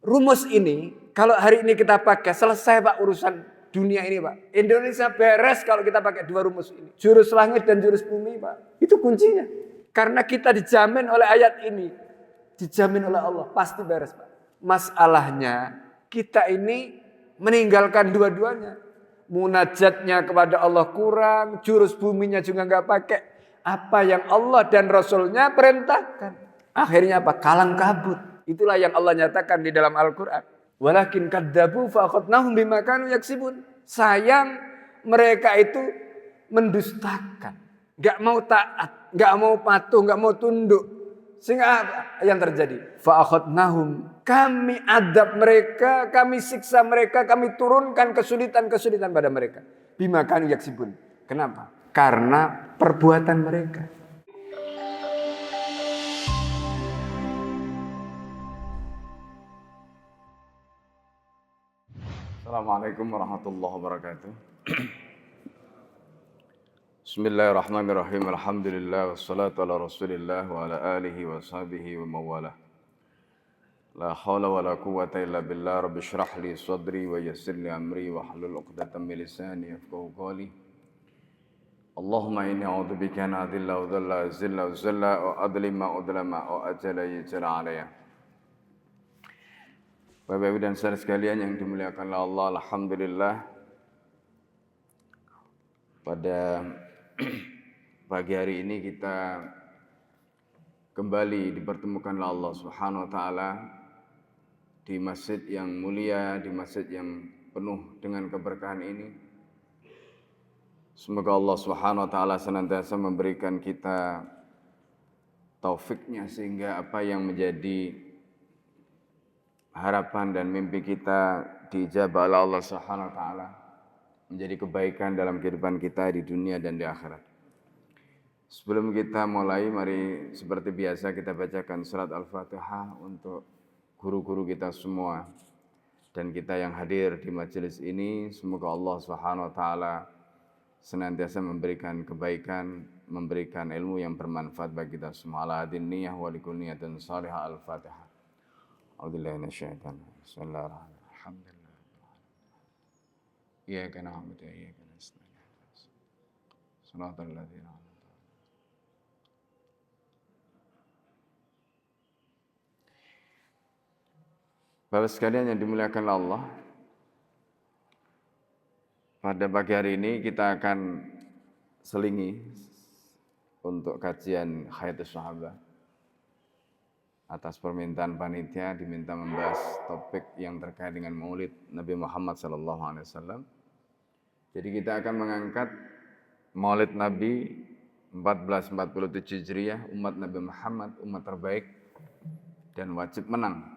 rumus ini, kalau hari ini kita pakai, selesai Pak urusan dunia ini Pak. Indonesia beres kalau kita pakai dua rumus ini. Jurus langit dan jurus bumi Pak. Itu kuncinya. Karena kita dijamin oleh ayat ini. Dijamin oleh Allah. Pasti beres Pak. Masalahnya kita ini meninggalkan dua-duanya. Munajatnya kepada Allah kurang. Jurus buminya juga nggak pakai. Apa yang Allah dan Rasulnya perintahkan. Akhirnya apa? Kalang kabut. Itulah yang Allah nyatakan di dalam Al-Quran. Walakin kadzabu fa akhadnahum bima kanu yaksibun. Sayang mereka itu mendustakan, enggak mau taat, enggak mau patuh, enggak mau tunduk. Sehingga apa yang terjadi? Fa akhadnahum, kami adab mereka, kami siksa mereka, kami turunkan kesulitan-kesulitan pada mereka. Bima kanu yaksibun. Kenapa? Karena perbuatan mereka. Assalamualaikum warahmatullahi wabarakatuh. Bismillahirrahmanirrahim. Alhamdulillah wassalatu ala Rasulillah wa ala alihi wa sahbihi wa mawalah. La haula wa la quwwata illa billah. Rabbi shrah li sadri wa yassir li amri wa hlul 'uqdatam min lisani yafqahu qawli. Allahumma inni a'udzubika an adilla wa dhalla zilla wa zalla wa adlima wa udlama wa ajala yajra alayya. Bapak-ibu dan saudara sekalian yang dimuliakan oleh Allah, alhamdulillah pada pagi hari ini kita kembali dipertemukan oleh Allah Subhanahu wa taala di masjid yang mulia, di masjid yang penuh dengan keberkahan ini. Semoga Allah Subhanahu wa taala senantiasa memberikan kita taufiknya sehingga apa yang menjadi harapan dan mimpi kita dijabah oleh Allah Subhanahu wa taala menjadi kebaikan dalam kehidupan kita di dunia dan di akhirat. Sebelum kita mulai, mari seperti biasa kita bacakan surat Al-Fatihah untuk guru-guru kita semua dan kita yang hadir di majelis ini. Semoga Allah Subhanahu wa taala senantiasa memberikan kebaikan, memberikan ilmu yang bermanfaat bagi kita semua. Ala hadin niyah wa likulli niyatin salihah. Al-Fatihah. A'udzubillahi minasyaitonir rajim. Bismillahirrahmanirrahim. Alhamdulillah. Iyyaka na'budu wa iyyaka nasta'in. Shiratal ladzina an'amta 'alaihim. Bapak sekalian yang dimuliakan Allah, pada pagi hari ini kita akan selingi untuk kajian Hayatus Sahabat. Atas permintaan panitia diminta membahas topik yang terkait dengan Maulid Nabi Muhammad SAW. Jadi kita akan mengangkat Maulid Nabi 1447 Hijriah, umat Nabi Muhammad, umat terbaik dan wajib menang.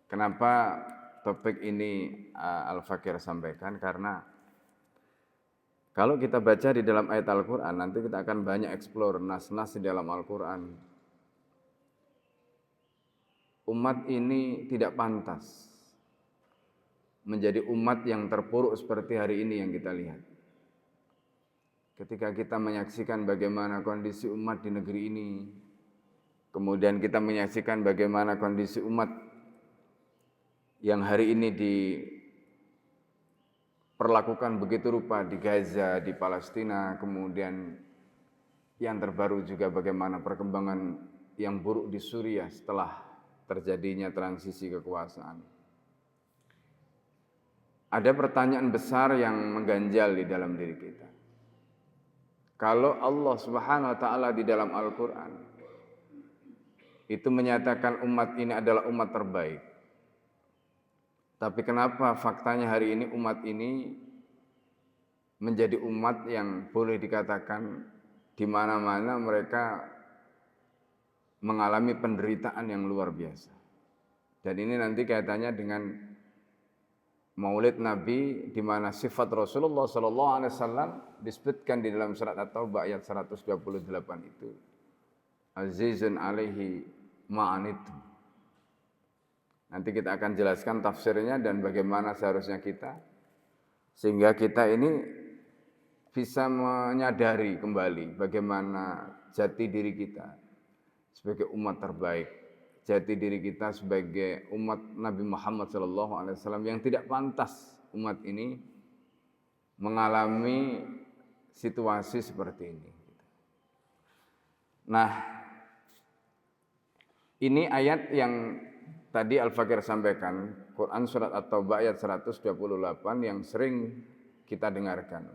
Kenapa topik ini Al-Fakir sampaikan? Karena kalau kita baca di dalam ayat Al-Quran, nanti kita akan banyak eksplor nas-nas di dalam Al-Quran. Umat ini tidak pantas menjadi umat yang terpuruk seperti hari ini yang kita lihat. Ketika kita menyaksikan bagaimana kondisi umat di negeri ini, kemudian kita menyaksikan bagaimana kondisi umat yang hari ini diperlakukan begitu rupa di Gaza, di Palestina, kemudian yang terbaru juga bagaimana perkembangan yang buruk di Suriah setelah terjadinya transisi kekuasaan. Ada pertanyaan besar yang mengganjal di dalam diri kita. Kalau Allah Subhanahu wa taala di dalam Al-Qur'an itu menyatakan umat ini adalah umat terbaik. Tapi kenapa faktanya hari ini umat ini menjadi umat yang boleh dikatakan di mana-mana mereka mengalami penderitaan yang luar biasa. Dan ini nanti kaitannya dengan Maulid Nabi di mana sifat Rasulullah SAW disebutkan di dalam surat At-Taubah ayat 128 itu. Azizun alaihi ma'anitum. Nanti kita akan jelaskan tafsirnya dan bagaimana seharusnya kita sehingga kita ini bisa menyadari kembali bagaimana jati diri kita sebagai umat terbaik, jati diri kita sebagai umat Nabi Muhammad SAW yang tidak pantas umat ini mengalami situasi seperti ini. Nah, ini ayat yang tadi Al-Fakir sampaikan, Quran surat At-Taubah ayat 128 yang sering kita dengarkan.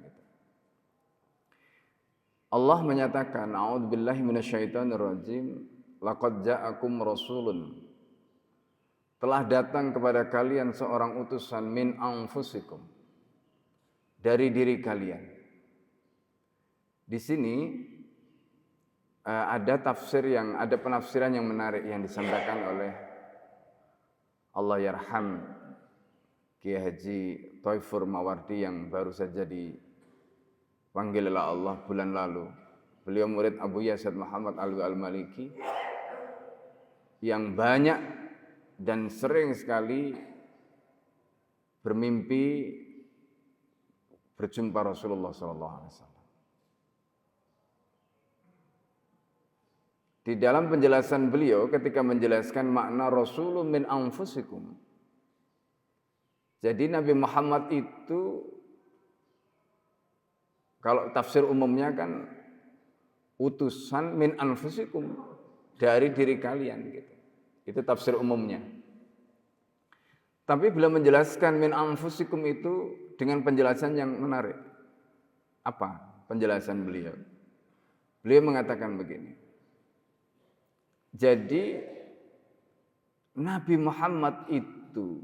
Allah menyatakan, a'udzubillahi minasyaitonirrajim, laqad ja'akum rasulun. Telah datang kepada kalian seorang utusan min anfusikum, dari diri kalian. Di sini ada penafsiran yang menarik yang disampaikan oleh Allah yarham Kiai Haji Thaifur Mawardi yang baru saja dipanggil oleh Allah bulan lalu. Beliau murid Abu Yazid Muhammad Alwi Al-Maliki yang banyak dan sering sekali bermimpi berjumpa Rasulullah SAW. Di dalam penjelasan beliau ketika menjelaskan makna Rasulun min anfusikum. Jadi Nabi Muhammad itu kalau tafsir umumnya kan utusan min anfusikum, dari diri kalian gitu. Itu tafsir umumnya. Tapi beliau menjelaskan min anfusikum itu dengan penjelasan yang menarik. Apa penjelasan beliau? Beliau mengatakan begini. Jadi Nabi Muhammad itu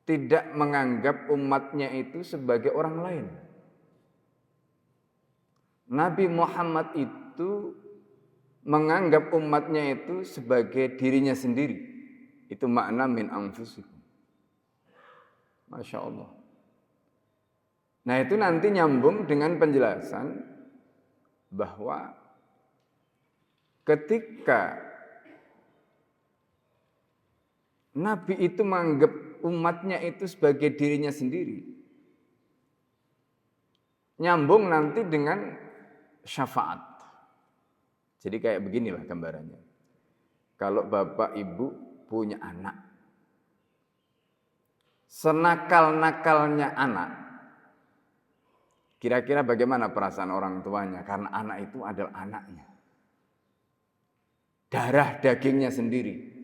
tidak menganggap umatnya itu sebagai orang lain. Nabi Muhammad itu menganggap umatnya itu sebagai dirinya sendiri. Itu makna min anfusikum. Masya Allah. Nah itu nanti nyambung dengan penjelasan bahwa ketika Nabi itu menganggap umatnya itu sebagai dirinya sendiri, nyambung nanti dengan syafaat. Jadi kayak beginilah gambarannya. Kalau bapak ibu punya anak, senakal-nakalnya anak, kira-kira bagaimana perasaan orang tuanya? Karena anak itu adalah anaknya, darah dagingnya sendiri.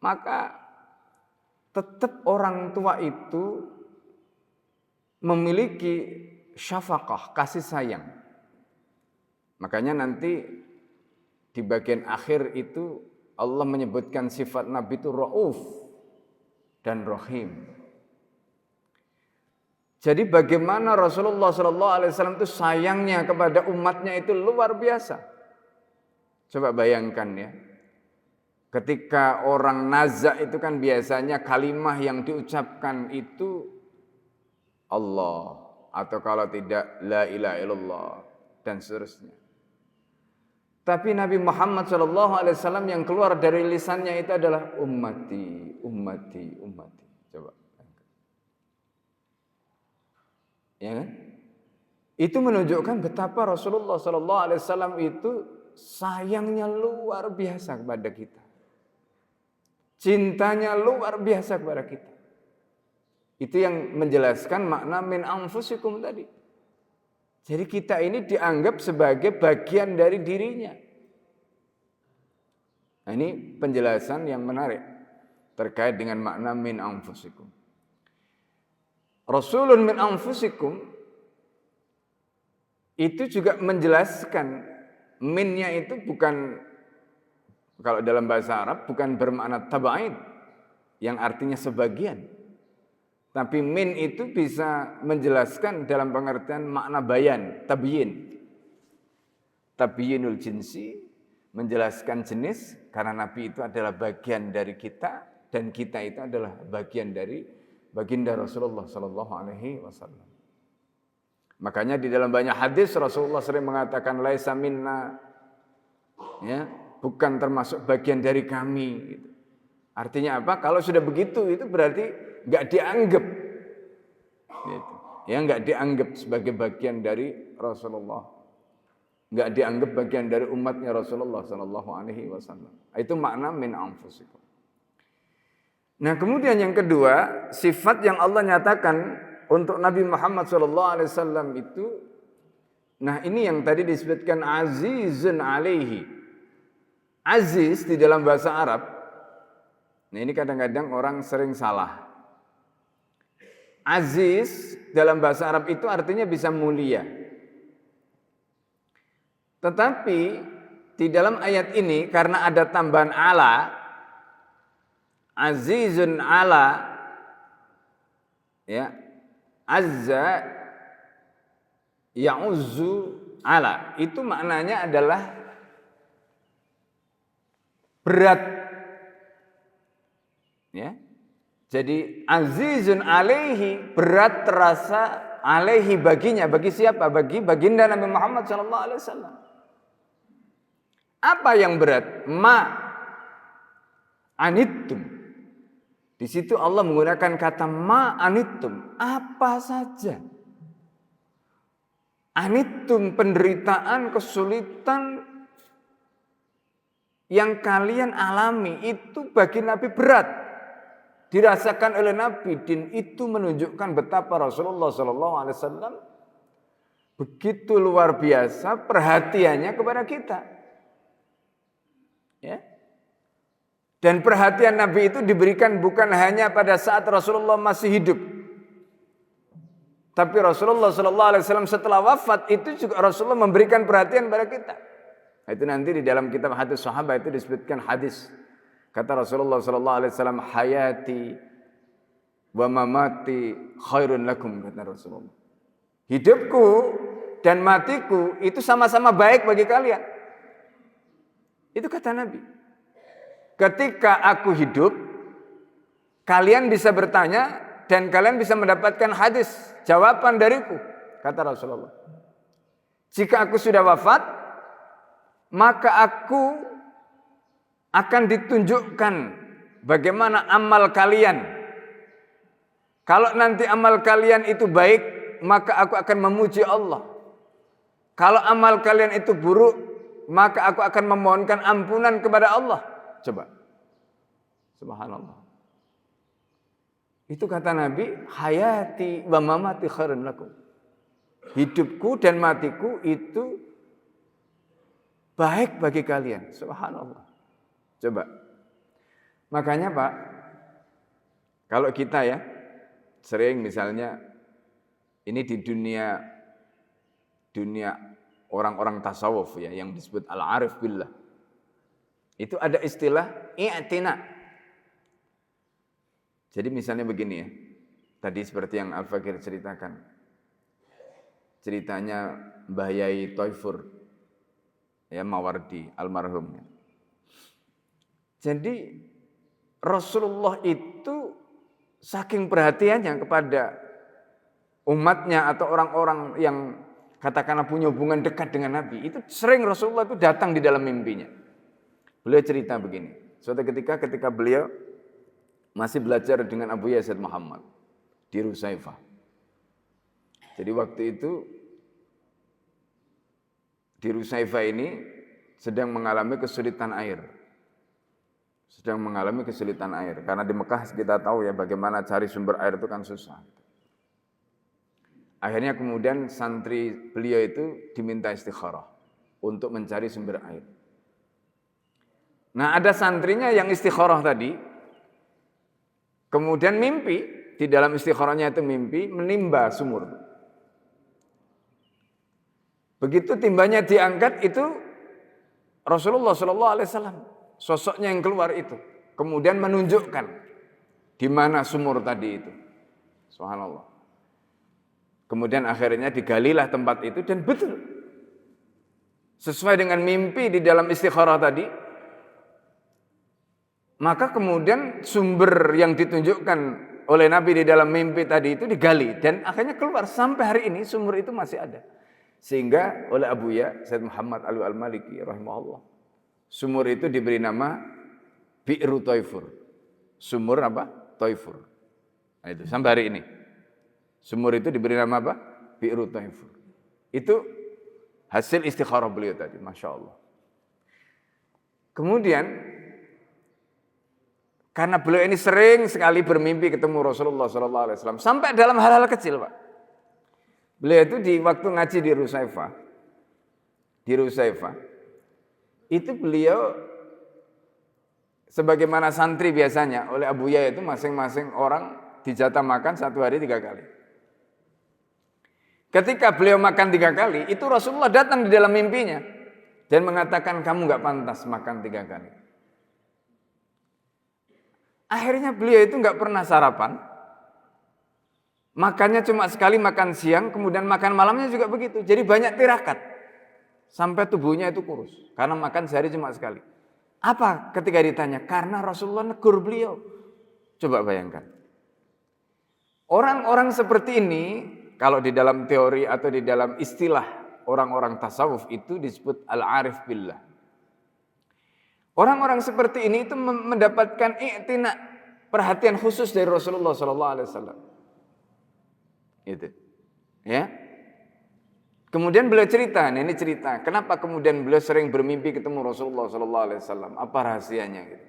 Maka tetap orang tua itu memiliki syafaqah, kasih sayang. Makanya nanti di bagian akhir itu Allah menyebutkan sifat Nabi itu Rauf dan Rahim. Jadi bagaimana Rasulullah SAW itu sayangnya kepada umatnya itu luar biasa. Coba bayangkan ya. Ketika orang nazak itu kan biasanya kalimah yang diucapkan itu Allah, atau kalau tidak la ilaha illallah dan seterusnya. Tapi Nabi Muhammad SAW yang keluar dari lisannya itu adalah ummati, ummati, ummati. Coba. Ya kan? Itu menunjukkan betapa Rasulullah SAW itu sayangnya luar biasa kepada kita. Cintanya luar biasa kepada kita. Itu yang menjelaskan makna min anfusikum tadi. Jadi kita ini dianggap sebagai bagian dari dirinya. Nah, ini penjelasan yang menarik terkait dengan makna min anfusikum. Rasulun min anfusikum itu juga menjelaskan minnya itu bukan, kalau dalam bahasa Arab bukan bermakna tabaid yang artinya sebagian. Tapi min itu bisa menjelaskan dalam pengertian makna bayan, tabyin. Tabyinul jinsi, menjelaskan jenis, karena Nabi itu adalah bagian dari kita dan kita itu adalah bagian dari baginda Rasulullah sallallahu alaihi wasallam. Makanya di dalam banyak hadis Rasulullah sering mengatakan laisa minna, ya, bukan termasuk bagian dari kami gitu. Artinya apa? Kalau sudah begitu itu berarti enggak dianggap gitu. Ya enggak dianggap sebagai bagian dari Rasulullah enggak dianggap bagian dari umatnya Rasulullah sallallahu alaihi wasallam. Itu makna min anfusikum. Nah, kemudian yang kedua, sifat yang Allah nyatakan untuk Nabi Muhammad sallallahu alaihi wasallam itu, nah ini yang tadi disebutkan azizun alaihi. Aziz di dalam bahasa Arab, nah ini kadang-kadang orang sering salah. Aziz dalam bahasa Arab itu artinya bisa mulia. Tetapi di dalam ayat ini karena ada tambahan ala, azizun ala, ya, azza ya'uzzu ala, itu maknanya adalah berat, ya. Jadi azizun alaihi, berat terasa alaihi baginya, bagi siapa? Bagi baginda Nabi Muhammad sallallahu alaihi wasallam. Apa yang berat? Ma anittum. Di situ Allah menggunakan kata ma anittum, apa saja. Anittum, penderitaan, kesulitan yang kalian alami itu bagi Nabi berat. Dirasakan oleh Nabi, dan itu menunjukkan betapa Rasulullah SAW begitu luar biasa perhatiannya kepada kita. Ya. Dan perhatian Nabi itu diberikan bukan hanya pada saat Rasulullah masih hidup, tapi Rasulullah SAW setelah wafat itu juga Rasulullah memberikan perhatian pada kita. Itu nanti di dalam kitab hadis sahabat itu disebutkan hadis. Kata Rasulullah SAW, hayati wa mamati khairun lakum, kata Rasulullah. Hidupku dan matiku itu sama-sama baik bagi kalian. Itu kata Nabi. Ketika aku hidup, kalian bisa bertanya dan kalian bisa mendapatkan hadis, jawaban dariku, kata Rasulullah. Jika aku sudah wafat, maka aku akan ditunjukkan bagaimana amal kalian. Kalau nanti amal kalian itu baik, maka aku akan memuji Allah. Kalau amal kalian itu buruk, maka aku akan memohonkan ampunan kepada Allah. Coba. Subhanallah. Itu kata Nabi, hayati wa mamati khairun lakum. Hidupku dan matiku itu baik bagi kalian. Subhanallah. Coba. Makanya Pak, kalau kita ya sering misalnya ini di dunia orang-orang tasawuf ya yang disebut al-arif billah. Itu ada istilah i'tina. Jadi misalnya begini ya. Tadi seperti yang Al-Fakir ceritakan. Ceritanya Mbah Yai Toifur ya Mawardi almarhum. Jadi Rasulullah itu saking perhatiannya kepada umatnya atau orang-orang yang katakanlah punya hubungan dekat dengan Nabi, itu sering Rasulullah itu datang di dalam mimpinya. Beliau cerita begini, suatu ketika beliau masih belajar dengan Abu Yazid Muhammad di Rusaifah. Jadi waktu itu di Rusaifah ini sedang mengalami kesulitan air. Karena di Mekah kita tahu ya bagaimana cari sumber air itu kan susah. Akhirnya kemudian santri beliau itu diminta istikharah untuk mencari sumber air. Nah, ada santrinya yang istikharah tadi, kemudian mimpi, di dalam istikharahnya itu mimpi menimba sumur. Begitu timbanya diangkat itu Rasulullah SAW. Sosoknya yang keluar itu kemudian menunjukkan di mana sumur tadi itu. Subhanallah. Kemudian akhirnya digalilah tempat itu dan betul sesuai dengan mimpi di dalam istikharah tadi. Maka kemudian sumber yang ditunjukkan oleh Nabi di dalam mimpi tadi itu digali dan akhirnya keluar sampai hari ini sumur itu masih ada. Sehingga oleh Abu Ya Said Muhammad Alwi Al-Maliki rahimahullah, sumur itu diberi nama Bi'ru Toifur. Sumur apa? Toifur. Nah, itu sampai hari ini. Sumur itu diberi nama apa? Bi'ru Toifur. Itu Hasil istikharah beliau tadi, Masya Allah. Kemudian, karena beliau ini sering sekali bermimpi ketemu Rasulullah SAW, sampai dalam hal-hal kecil, Pak. Beliau itu di waktu ngaji di Rusaifah, itu beliau sebagaimana santri biasanya oleh Abu Yahya itu masing-masing orang dijatah makan 1 hari 3 kali. Ketika beliau makan 3 kali, itu Rasulullah datang di dalam mimpinya dan mengatakan kamu nggak pantas makan 3 kali. Akhirnya beliau itu nggak pernah sarapan, makannya cuma sekali makan siang, kemudian makan malamnya juga begitu. Jadi banyak tirakat sampai tubuhnya itu kurus karena makan sehari cuma sekali. Apa ketika ditanya? Karena Rasulullah negur beliau. Coba bayangkan. Orang-orang seperti ini, kalau di dalam teori atau di dalam istilah orang-orang tasawuf itu disebut al-arif billah. Orang-orang seperti ini itu mendapatkan i'tina, perhatian khusus dari Rasulullah SAW. Itu. Ya. Kemudian beliau cerita, ini cerita, kenapa kemudian beliau sering bermimpi ketemu Rasulullah SAW? Apa rahasianya? Gitu.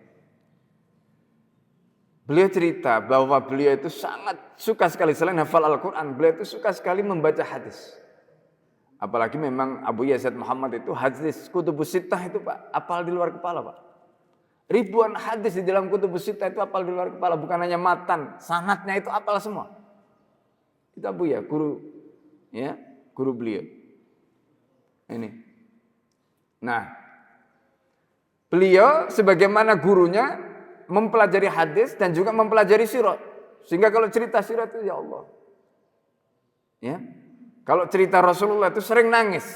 Beliau cerita bahwa beliau itu sangat suka sekali, selain hafal Al-Quran, beliau itu suka sekali membaca hadis. Apalagi memang Abu Yazid Muhammad itu hadis Kutubus Sittah itu Pak, apal di luar kepala Pak. Ribuan hadis di dalam Kutubus Sittah itu apal di luar kepala, bukan hanya matan, sanadnya itu apal semua. Itu Abu ya, guru beliau. Ini. Nah, beliau sebagaimana gurunya mempelajari hadis dan juga mempelajari sirat. Sehingga kalau cerita sirat itu ya Allah. Ya. Kalau cerita Rasulullah itu sering nangis.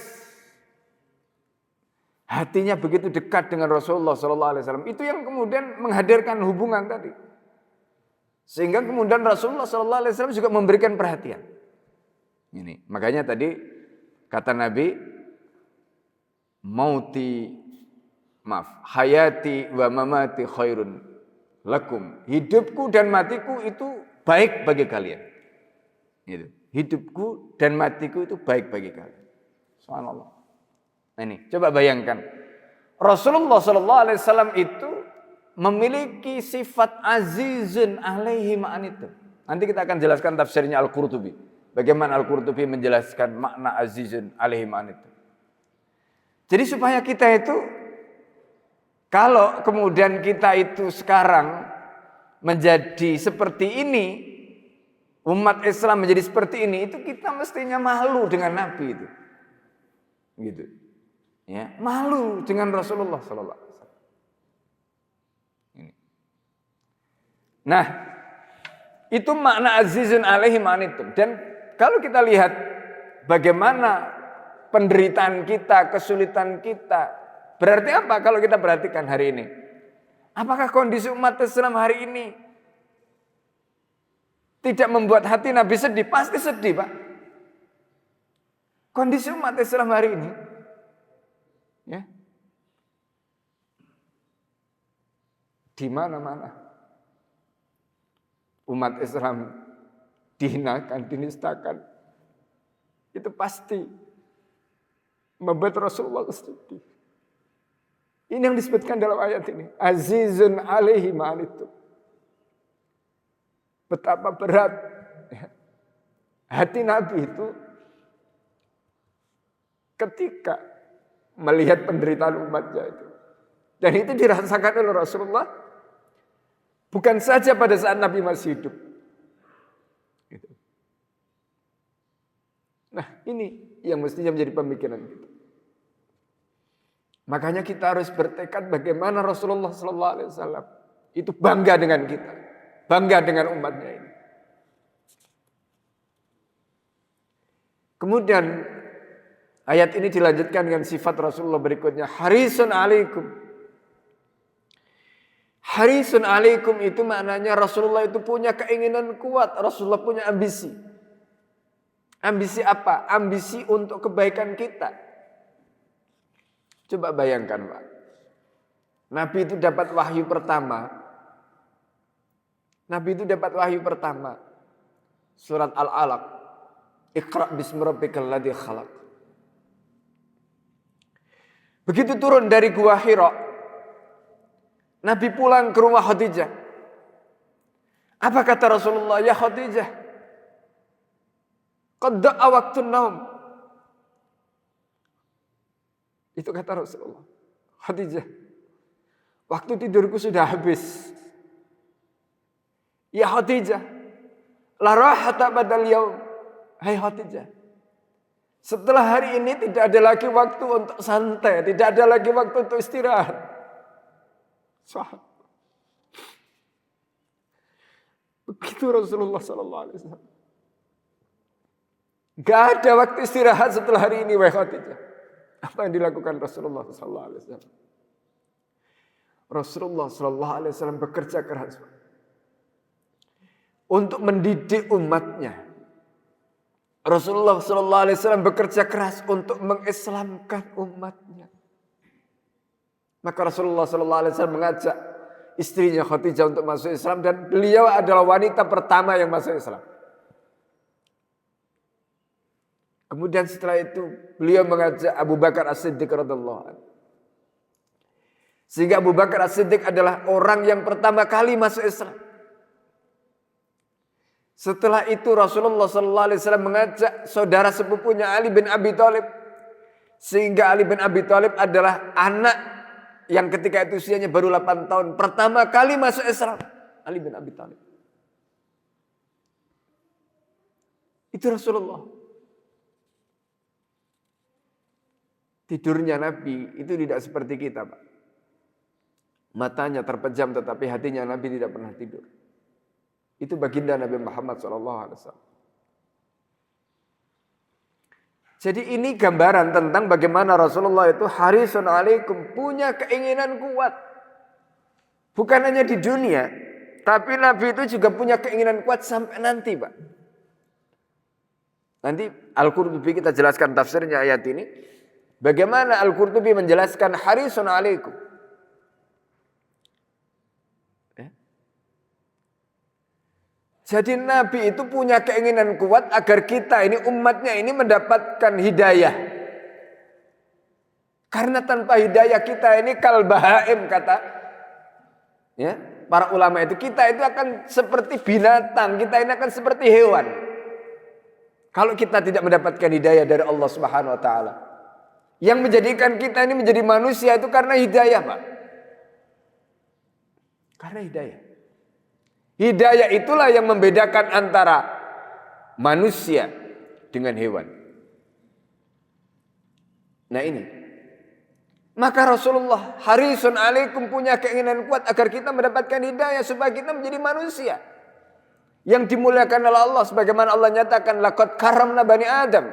Hatinya begitu dekat dengan Rasulullah SAW. Itu yang kemudian menghadirkan hubungan tadi. Sehingga kemudian Rasulullah SAW juga memberikan perhatian. Ini, makanya tadi kata Nabi, hayati wa mamati khairun lakum. Hidupku dan matiku itu baik bagi kalian. Gitu. Hidupku dan matiku itu baik bagi kalian. Subhanallah. Nah ini, coba bayangkan. Rasulullah SAW itu memiliki sifat azizun alaihi ma'anitum. Nanti kita akan jelaskan tafsirnya Al-Qurtubi. Bagaimana Al-Qurtubi menjelaskan makna azizun alaihi ma'anitum. Jadi supaya kita itu, kalau kemudian kita itu sekarang menjadi seperti ini, umat Islam menjadi seperti ini, itu kita mestinya malu dengan Nabi itu. Gitu. Ya, malu dengan Rasulullah sallallahu alaihi wasallam. Ini. Nah, itu makna azizun alaihi ma'anitum. Dan kalau kita lihat bagaimana penderitaan kita, kesulitan kita, berarti apa kalau kita perhatikan hari ini? Apakah kondisi umat Islam hari ini tidak membuat hati Nabi sedih? Pasti sedih, Pak. Kondisi umat Islam hari ini, ya, di mana-mana umat Islam dihinakan, dinistakan, itu pasti membuat Rasulullah sedih. Ini yang disebutkan dalam ayat ini, azizun alaihi ma'anitum. Betapa berat hati Nabi itu ketika melihat penderitaan umatnya itu. Dan itu dirasakan oleh Rasulullah bukan saja pada saat Nabi masih hidup. Gitu. Nah ini yang mestinya menjadi pemikiran kita. Makanya kita harus bertekad bagaimana Rasulullah SAW itu bangga dengan kita. Bangga dengan umatnya ini. Kemudian ayat ini dilanjutkan dengan sifat Rasulullah berikutnya. Harisun alaikum. Harisun alaikum itu maknanya Rasulullah itu punya keinginan kuat. Rasulullah punya ambisi. Ambisi apa? Ambisi untuk kebaikan kita. Coba bayangkan Pak. Nabi itu dapat wahyu pertama. Nabi itu dapat wahyu pertama. Surat Al-Alaq. Iqra' bismi rabbikal ladzi khalaq. Begitu turun dari Gua Hira, Nabi pulang ke rumah Khadijah. Apa kata Rasulullah? Ya Khadijah, qad da'a waqtun naum. Itu kata Rasulullah. Khadijah, waktu tidurku sudah habis. Ya Khadijah, la rahata badal yaum. Hai Khadijah, setelah hari ini tidak ada lagi waktu untuk santai, tidak ada lagi waktu untuk istirahat. Sahabat. Begitu Rasulullah sallallahu alaihi wasallam. Gak ada waktu istirahat setelah hari ini, wahai Khadijah. Apa yang dilakukan Rasulullah sallallahu alaihi wasallam? Rasulullah sallallahu alaihi wasallam bekerja keras untuk mendidik umatnya. Rasulullah sallallahu alaihi wasallam bekerja keras untuk mengislamkan umatnya. Maka Rasulullah sallallahu alaihi wasallam mengajak istrinya Khadijah untuk masuk Islam, dan beliau adalah wanita pertama yang masuk Islam. Kemudian setelah itu beliau mengajak Abu Bakar As-Siddiq radhiyallahu anhu. Sehingga Abu Bakar As-Siddiq adalah orang yang pertama kali masuk Islam. Setelah itu Rasulullah sallallahu alaihi wasallam mengajak saudara sepupunya Ali bin Abi Thalib. Sehingga Ali bin Abi Thalib adalah anak yang ketika itu usianya baru 8 tahun pertama kali masuk Islam. Ali bin Abi Thalib. Itu Rasulullah. Tidurnya Nabi itu tidak seperti kita, Pak. Matanya terpejam tetapi hatinya Nabi tidak pernah tidur. Itu baginda Nabi Muhammad SAW. Jadi ini gambaran tentang bagaimana Rasulullah itu harisun alaikum, punya keinginan kuat. Bukan hanya di dunia, tapi Nabi itu juga punya keinginan kuat sampai nanti, Pak. Nanti Al-Qurtubi kita jelaskan tafsirnya ayat ini. Bagaimana Al-Qurtubi menjelaskan harisun alaikum. Jadi Nabi itu punya keinginan kuat agar kita ini, umatnya ini mendapatkan hidayah. Karena tanpa hidayah kita ini kal bahaim, kata ya, para ulama itu. Kita itu akan seperti binatang, kita ini akan seperti hewan. Kalau kita tidak mendapatkan hidayah dari Allah Subhanahu wa taala. Yang menjadikan kita ini menjadi manusia itu karena hidayah, Pak. Karena hidayah. Hidayah itulah yang membedakan antara manusia dengan hewan. Nah ini. Maka Rasulullah harisun alaikum, punya keinginan kuat agar kita mendapatkan hidayah supaya kita menjadi manusia yang dimuliakan oleh Allah, sebagaimana Allah nyatakan laqad karamna bani Adam.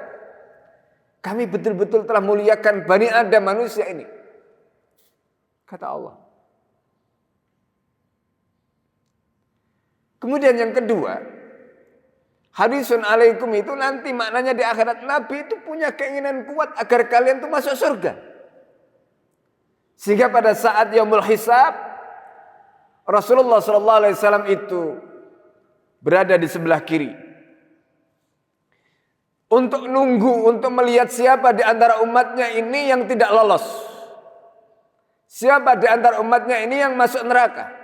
Kami betul-betul telah muliakan Bani Adam, manusia ini. Kata Allah. Kemudian yang kedua, harisun alaikum itu nanti maknanya di akhirat. Nabi itu punya keinginan kuat agar kalian itu masuk surga. Sehingga pada saat yaumul hisab, Rasulullah SAW itu berada di sebelah kiri. Untuk nunggu, untuk melihat siapa di antara umatnya ini yang tidak lolos. Siapa di antara umatnya ini yang masuk neraka.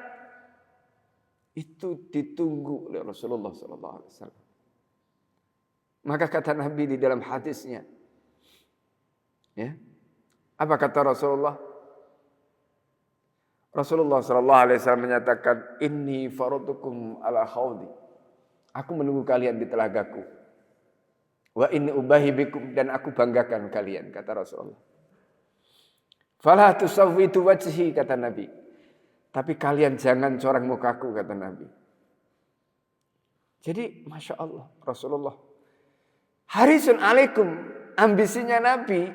Itu ditunggu oleh Rasulullah SAW. Maka kata Nabi di dalam hadisnya, ya, apa kata Rasulullah? Rasulullah SAW menyatakan, inni faradtukum ala khawdi. Aku menunggu kalian di telagaku. Wa inni ubahi bikum, dan aku banggakan kalian, kata Rasulullah. Fala tusawwitu wajhi, kata Nabi. Tapi kalian jangan coreng mukaku, kata Nabi. Jadi Masya Allah, Rasulullah harisun alaikum, ambisinya Nabi,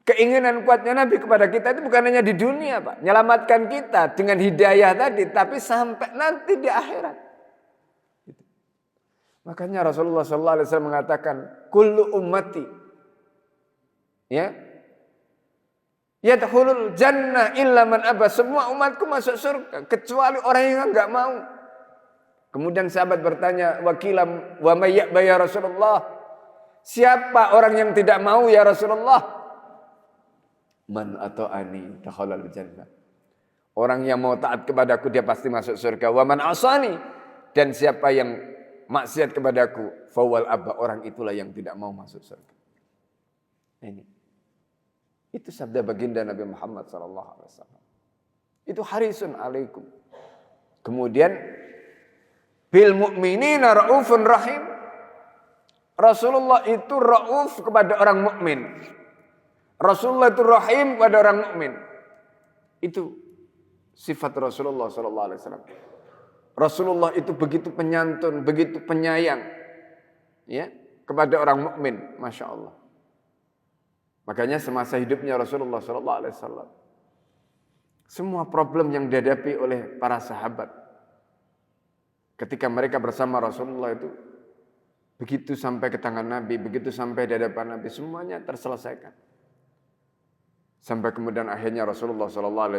keinginan kuatnya Nabi kepada kita itu bukan hanya di dunia, Pak, menyelamatkan kita dengan hidayah tadi, tapi sampai nanti di akhirat. Makanya Rasulullah SAW mengatakan, kullu ummati, ya, yadkhulul jannah illa man aba. Semua umatku masuk surga kecuali orang yang enggak mau. Kemudian sahabat bertanya, wakilam wa may ya'ba ya Rasulullah? Siapa orang yang tidak mau ya Rasulullah? Man ata'ani dakhalal jannah. Orang yang mau taat kepadaku dia pasti masuk surga. Wa man asani, dan siapa yang maksiat kepadaku fawal abba, orang itulah yang tidak mau masuk surga. Ini. Itu sabda baginda Nabi Muhammad SAW. Itu harisun alaikum. Kemudian bil mu'minina raufun rahim. Rasulullah itu rauf kepada orang mukmin. Rasulullah itu rahim kepada orang mukmin. Itu sifat Rasulullah SAW. Rasulullah itu begitu penyantun, begitu penyayang, ya, kepada orang mukmin, masya Allah. Makanya semasa hidupnya Rasulullah SAW, semua problem yang dihadapi oleh para sahabat, ketika mereka bersama Rasulullah itu, begitu sampai ke tangan Nabi, begitu sampai di hadapan Nabi, semuanya terselesaikan. Sampai kemudian akhirnya Rasulullah SAW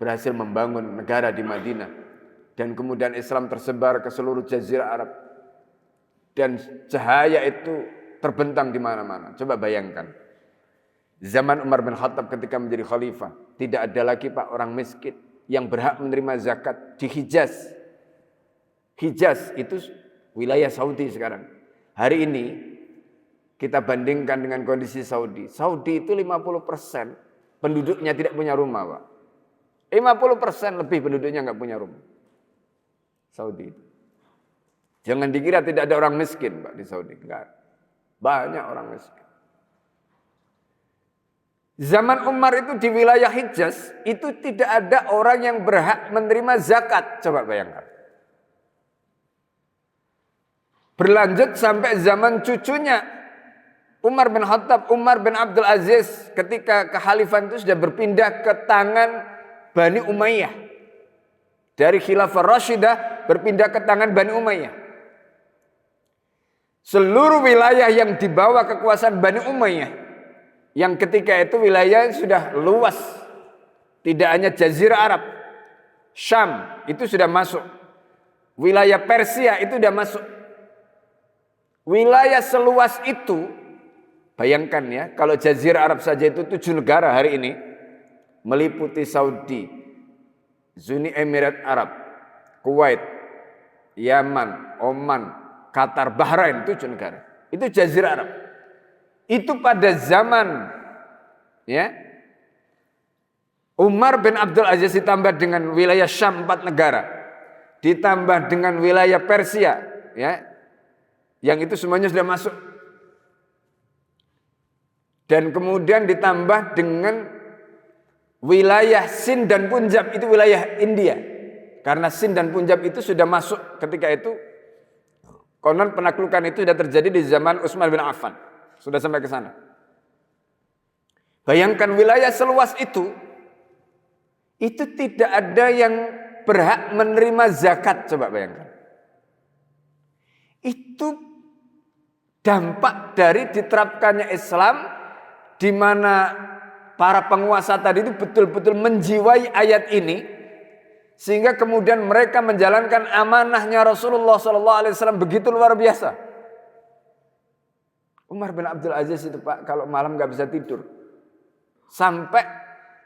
berhasil membangun negara di Madinah, dan kemudian Islam tersebar ke seluruh Jazirah Arab, dan cahaya itu terbentang di mana-mana. Coba bayangkan, zaman Umar bin Khattab ketika menjadi khalifah, tidak ada lagi Pak orang miskin yang berhak menerima zakat di Hijaz. Hijaz itu wilayah Saudi sekarang. Hari ini kita bandingkan dengan kondisi Saudi. Saudi itu 50% penduduknya tidak punya rumah, Pak. 50% lebih penduduknya nggak punya rumah. Saudi. Jangan dikira tidak ada orang miskin, Pak, di Saudi. Enggak. Banyak orang miskin. Zaman Umar itu di wilayah Hijaz, itu tidak ada orang yang berhak menerima zakat. Coba bayangkan. Berlanjut sampai zaman cucunya Umar bin Khattab, Umar bin Abdul Aziz, ketika kekhalifahan itu sudah berpindah ke tangan Bani Umayyah. Dari Khilafah Rashidah berpindah ke tangan Bani Umayyah. Seluruh wilayah yang di bawah kekuasaan Bani Umayyah, yang ketika itu wilayah sudah luas, tidak hanya Jazirah Arab, Syam itu sudah masuk, wilayah Persia itu sudah masuk. Wilayah seluas itu, bayangkan ya, kalau Jazirah Arab saja itu 7 negara hari ini, meliputi Saudi, Zuni Emirat Arab, Kuwait, Yaman, Oman, Qatar, Bahrain, 7 negara. Itu Jazirah Arab. Itu pada zaman ya Umar bin Abdul Aziz ditambah dengan wilayah Syam 4 negara, ditambah dengan wilayah Persia, ya, yang itu semuanya sudah masuk. Dan kemudian ditambah dengan wilayah Sind dan Punjab, itu wilayah India. Karena Sind dan Punjab itu sudah masuk ketika itu. Konon penaklukan itu sudah terjadi di zaman Utsman bin Affan. Sudah sampai ke sana. Bayangkan wilayah seluas itu tidak ada yang berhak menerima zakat. Coba bayangkan. Itu dampak dari diterapkannya Islam, di mana para penguasa tadi itu betul-betul menjiwai ayat ini, sehingga kemudian mereka menjalankan amanahnya Rasulullah SAW begitu luar biasa. Umar bin Abdul Aziz itu Pak, kalau malam nggak bisa tidur, sampai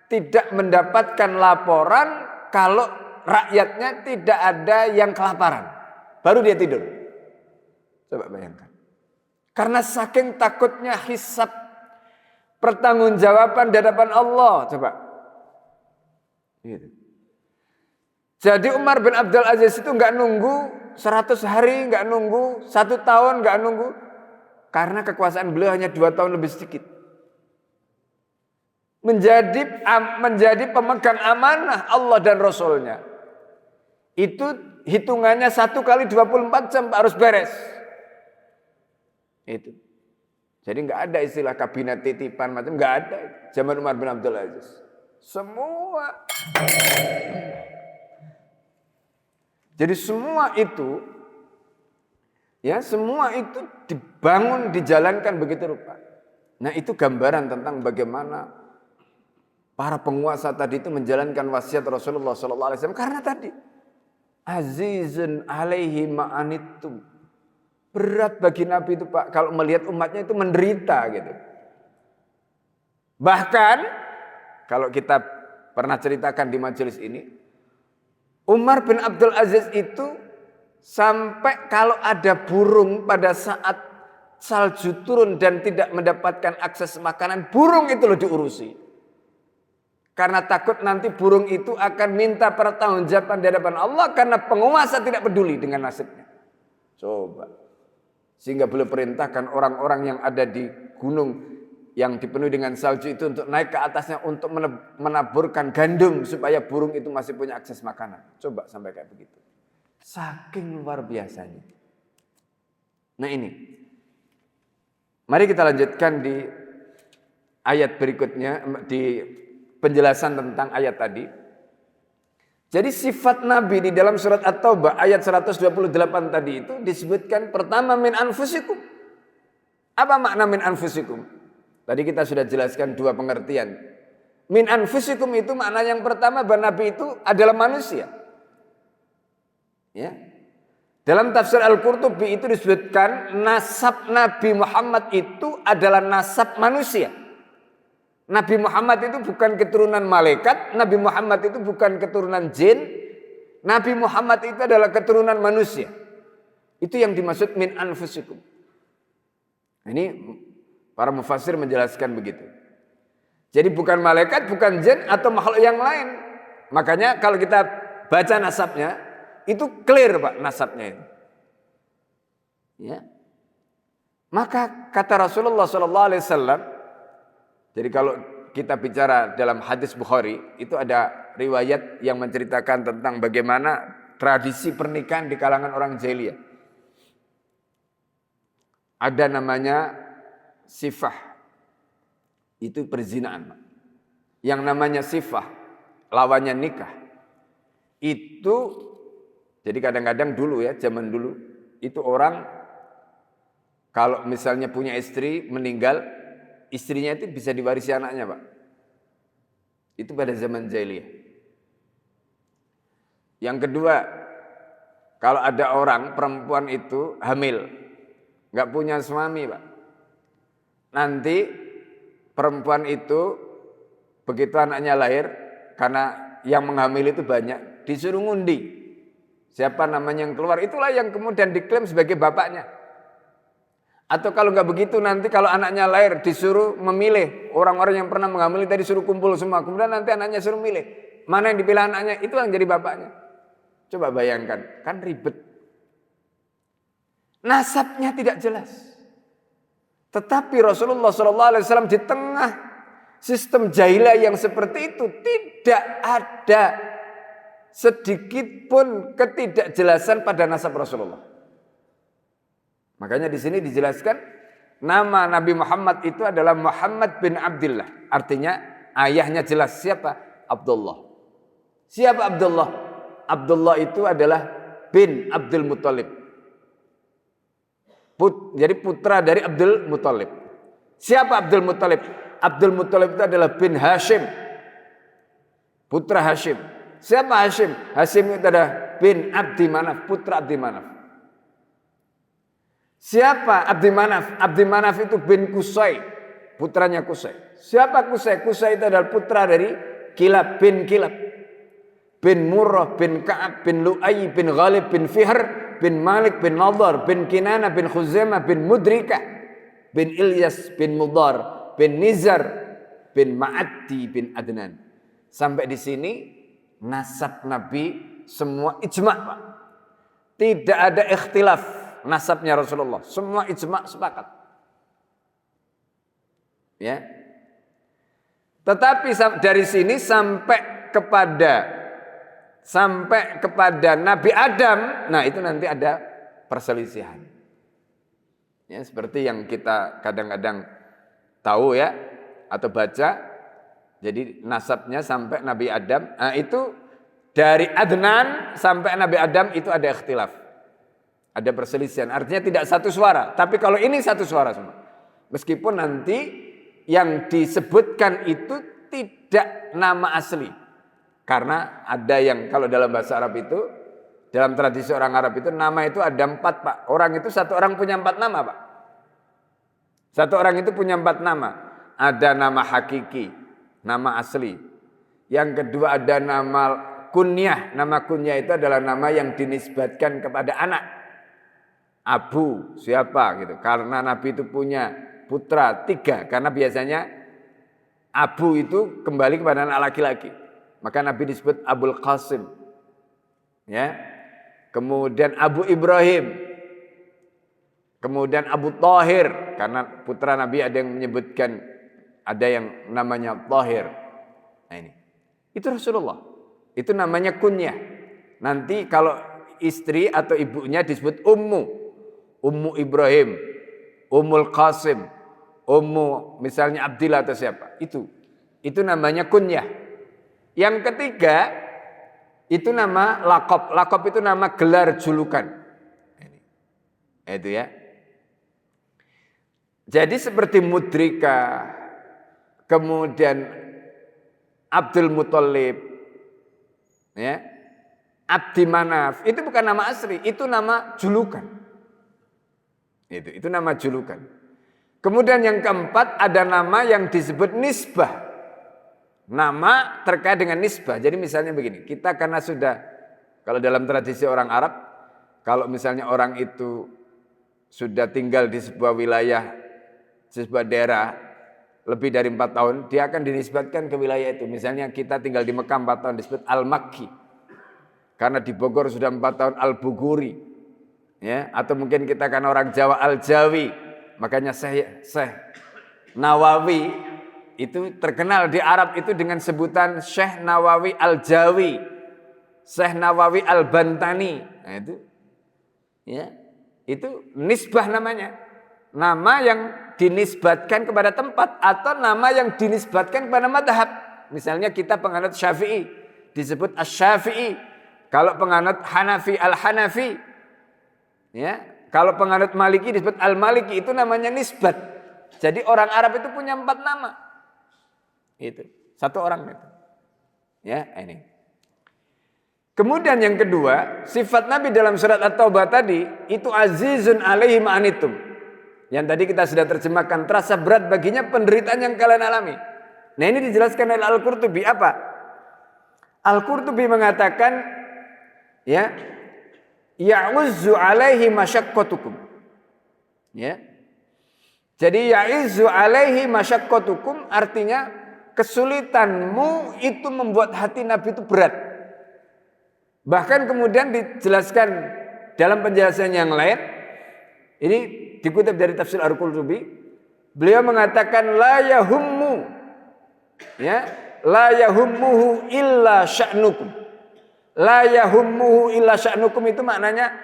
tidak mendapatkan laporan kalau rakyatnya tidak ada yang kelaparan, baru dia tidur. Coba bayangkan. Karena saking takutnya hisab, pertanggungjawaban di hadapan Allah. Coba. Gitu. Jadi Umar bin Abdul Aziz itu nggak nunggu 100 hari, nggak nunggu 1 tahun, nggak nunggu. Karena kekuasaan beliau hanya 2 tahun lebih sedikit. Menjadi pemegang amanah Allah dan Rasulnya. Itu hitungannya 1 kali 24 jam harus beres. Itu. Jadi nggak ada istilah kabinet titipan macam, nggak ada. Zaman Umar bin Abdul Aziz. Semua. Jadi semua itu, ya semua itu dibangun, dijalankan begitu rupa. Nah itu gambaran tentang bagaimana para penguasa tadi itu menjalankan wasiat Rasulullah SAW. Karena tadi, azizun alaihi ma'anittum. Berat bagi Nabi itu Pak, kalau melihat umatnya itu menderita gitu. Bahkan kalau kita pernah ceritakan di majelis ini, Umar bin Abdul Aziz itu sampai kalau ada burung pada saat salju turun dan tidak mendapatkan akses makanan, burung itu loh diurusi. Karena takut nanti burung itu akan minta pertanggungjawaban di hadapan Allah karena penguasa tidak peduli dengan nasibnya. Coba. Sehingga beliau perintahkan orang-orang yang ada di gunung yang dipenuhi dengan salju itu untuk naik ke atasnya untuk menaburkan gandum supaya burung itu masih punya akses makanan. Coba sampai kayak begitu. Saking luar biasanya. Nah ini. Mari kita lanjutkan di ayat berikutnya, di penjelasan tentang ayat tadi. Jadi sifat Nabi di dalam surat At-Taubah ayat 128 tadi itu disebutkan pertama min anfusikum. Apa makna min anfusikum? Tadi kita sudah jelaskan dua pengertian. Min anfusikum itu makna yang pertama bahwa Nabi itu adalah manusia. Ya. Dalam tafsir Al-Qurtubi itu disebutkan nasab Nabi Muhammad itu adalah nasab manusia. Nabi Muhammad itu bukan keturunan malaikat, Nabi Muhammad itu bukan keturunan jin, Nabi Muhammad itu adalah keturunan manusia. Itu yang dimaksud min anfusikum. Ini para mufassir menjelaskan begitu. Jadi bukan malaikat, bukan jin atau makhluk yang lain. Makanya kalau kita baca nasabnya, itu clear Pak nasabnya itu. Ya. Maka kata Rasulullah SAW, jadi kalau kita bicara dalam hadis Bukhari, itu ada riwayat yang menceritakan tentang bagaimana tradisi pernikahan di kalangan orang jahiliyah. Ada namanya sifah, itu perzinaan. Yang namanya sifah, lawannya nikah. Itu, jadi kadang-kadang dulu ya, zaman dulu, itu orang kalau misalnya punya istri meninggal, istrinya itu bisa diwarisi anaknya Pak. Itu pada zaman jahiliyah. Yang kedua, kalau ada orang perempuan itu hamil, nggak punya suami Pak. Nanti perempuan itu begitu anaknya lahir, karena yang menghamil itu banyak, disuruh ngundi. Siapa namanya yang keluar, itulah yang kemudian diklaim sebagai bapaknya. Atau kalau nggak begitu nanti kalau anaknya lahir disuruh memilih, orang-orang yang pernah menghamili tadi suruh kumpul semua, kemudian nanti anaknya suruh milih mana yang dipilih anaknya, itu yang jadi bapaknya. Coba bayangkan, kan ribet. Nasabnya tidak jelas. Tetapi Rasulullah SAW di tengah sistem jahiliyah yang seperti itu tidak ada sedikit pun ketidakjelasan pada nasab Rasulullah. Makanya di sini dijelaskan nama Nabi Muhammad itu adalah Muhammad bin Abdullah. Artinya ayahnya jelas siapa? Abdullah. Siapa Abdullah? Abdullah itu adalah bin Abdul Muthalib. Jadi putra dari Abdul Muthalib. Siapa Abdul Muthalib? Abdul Muthalib itu adalah bin Hashim. Putra Hashim. Siapa Hashim? Hashim itu adalah bin Abdi Manaf, putra Abdi Manaf. Siapa Abdi Manaf? Abdi Manaf itu bin Qusay, putranya Qusay. Siapa Qusay? Qusay itu adalah putra dari Kilab bin Kilab, bin Murrah bin Ka'ab bin Lu'ay bin Ghalib bin Fihr bin Malik bin Nadar bin Kinana bin Khuzaimah bin Mudrikah bin Ilyas bin Mudar bin Nizar bin Ma'addi bin Adnan. Sampai di sini nasab Nabi semua ijma' Pak. Tidak ada ikhtilaf nasabnya Rasulullah, semua ijma' sepakat. Ya. Tetapi dari sini sampai kepada Nabi Adam, nah itu nanti ada perselisihan. Ya, seperti yang kita kadang-kadang tahu ya atau baca. Jadi nasabnya sampai Nabi Adam, nah itu dari Adnan sampai Nabi Adam itu ada ikhtilaf. Ada perselisihan, artinya tidak satu suara. Tapi kalau ini satu suara semua. Meskipun nanti yang disebutkan itu tidak nama asli. Karena ada yang kalau dalam bahasa Arab itu, dalam tradisi orang Arab itu nama itu ada 4 Pak. Orang itu satu orang punya 4 nama Pak. Satu orang itu punya 4 nama. ada nama hakiki, nama asli. Yang kedua ada nama kunyah. Nama kunyah itu adalah nama yang dinisbatkan kepada anak. Abu siapa gitu. Karena Nabi itu punya putra 3. Karena biasanya Abu itu kembali kepada anak laki-laki. Maka Nabi disebut Abul Qasim. Ya. Kemudian Abu Ibrahim. Kemudian Abu Thahir. Karena putra Nabi ada yang menyebutkan, ada yang namanya Thahir. Nah ini. Itu Rasulullah. Itu namanya kunyah. Nanti kalau istri atau ibunya disebut ummu. Ummu Ibrahim. Ummul Qasim. Ummu misalnya Abdillah atau siapa. Itu namanya kunyah. Yang ketiga, itu nama laqab. Laqab itu nama gelar julukan. Itu ya. Jadi seperti Mudrika, kemudian Abdul Muthalib, ya, Abdi Manaf, itu bukan nama asli, itu nama julukan. Itu nama julukan. Kemudian yang keempat ada nama yang disebut nisbah. Nama terkait dengan nisbah. Jadi misalnya begini, kita karena sudah, kalau dalam tradisi orang Arab, kalau misalnya orang itu sudah tinggal di sebuah wilayah, sebuah daerah, lebih dari 4 tahun, dia akan dinisbatkan ke wilayah itu. Misalnya kita tinggal di Mekah 4 tahun, disebut Al-Makki. Karena di Bogor sudah 4 tahun, Al-Buguri. Ya, atau mungkin kita kan orang Jawa, Al-Jawi. Makanya Syekh Nawawi itu terkenal di Arab itu dengan sebutan Syekh Nawawi Al-Jawi, Syekh Nawawi Al-Bantani. Nah itu, ya, itu nisbah namanya. Nama yang dinisbatkan kepada tempat atau nama yang dinisbatkan kepada madhab. Misalnya kita penganut Syafi'i disebut Asy-Syafi'i. Kalau penganut Hanafi Al-Hanafi. Ya, kalau penganut Maliki disebut Al-Maliki, itu namanya nisbat. Jadi orang Arab itu punya 4 nama. Itu, satu orang itu. Ya, ini. Kemudian yang kedua, sifat Nabi dalam surat At-Taubah tadi itu azizun alaihi ma'anitum. Yang tadi kita sudah terjemahkan, terasa berat baginya penderitaan yang kalian alami. Nah ini dijelaskan oleh Al-Qurtubi apa? Al-Qurtubi mengatakan, ya, ya'uzzu alaihi masyaqqatukum. Ya. Jadi ya'izzu alaihi masyaqqatukum artinya kesulitanmu itu membuat hati Nabi itu berat. Bahkan kemudian dijelaskan dalam penjelasan yang lain, ini dikutip dari tafsir Al-Qurtubi, beliau mengatakan la yahummu, ya, la yahummuhu illa sya'nukum. La yahummuhu illa sya'nukum itu maknanya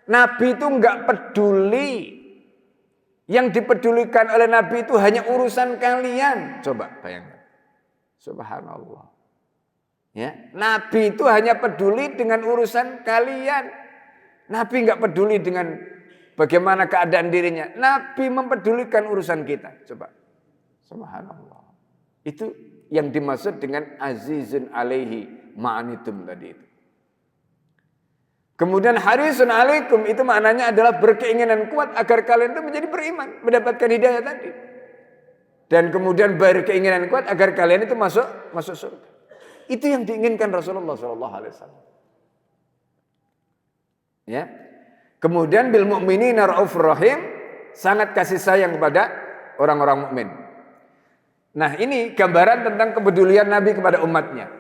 Nabi itu enggak peduli. Yang dipedulikan oleh Nabi itu hanya urusan kalian. Coba bayangkan. Subhanallah. Ya, Nabi itu hanya peduli dengan urusan kalian. Nabi enggak peduli dengan bagaimana keadaan dirinya. Nabi mempedulikan urusan kita. Coba. Subhanallah. Itu yang dimaksud dengan azizun alaihi ma'anitum tadi itu. Kemudian harisun alaikum itu maknanya adalah berkeinginan kuat agar kalian itu menjadi beriman, mendapatkan hidayah tadi. Dan kemudian berkeinginan kuat agar kalian itu masuk surga. Itu yang diinginkan Rasulullah SAW. Ya. Kemudian bil mu'minina raufur rahim, sangat kasih sayang kepada orang-orang mukmin. Nah, ini gambaran tentang kepedulian Nabi kepada umatnya.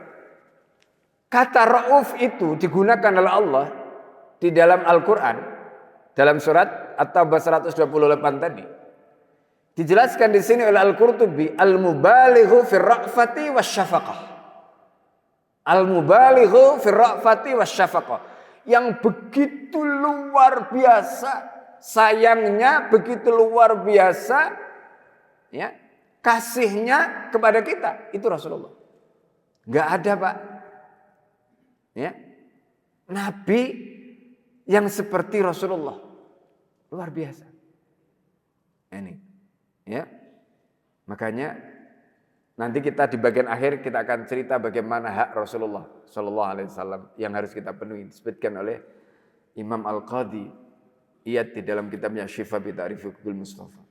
Kata rauf itu digunakan oleh Allah di dalam Al-Quran, dalam surat At-Taubah 128 tadi. Dijelaskan di sini oleh Al-Qurtubi, al-mubalighu fir ra'fati wasyafaqah. Al-mubalighu fir ra'fati wasyafaqah. Yang begitu luar biasa, sayangnya begitu luar biasa, ya, kasihnya kepada kita, itu Rasulullah. Enggak ada, Pak. Ya. Nabi yang seperti Rasulullah. Luar biasa. Ini. Ya. Makanya nanti kita di bagian akhir kita akan cerita bagaimana hak Rasulullah sallallahu alaihi wasallam yang harus kita penuhi, disebutkan oleh Imam Al-Qadhi Iyad di dalam kitabnya Syifa bi Ta'rif Huquqil Mustafa.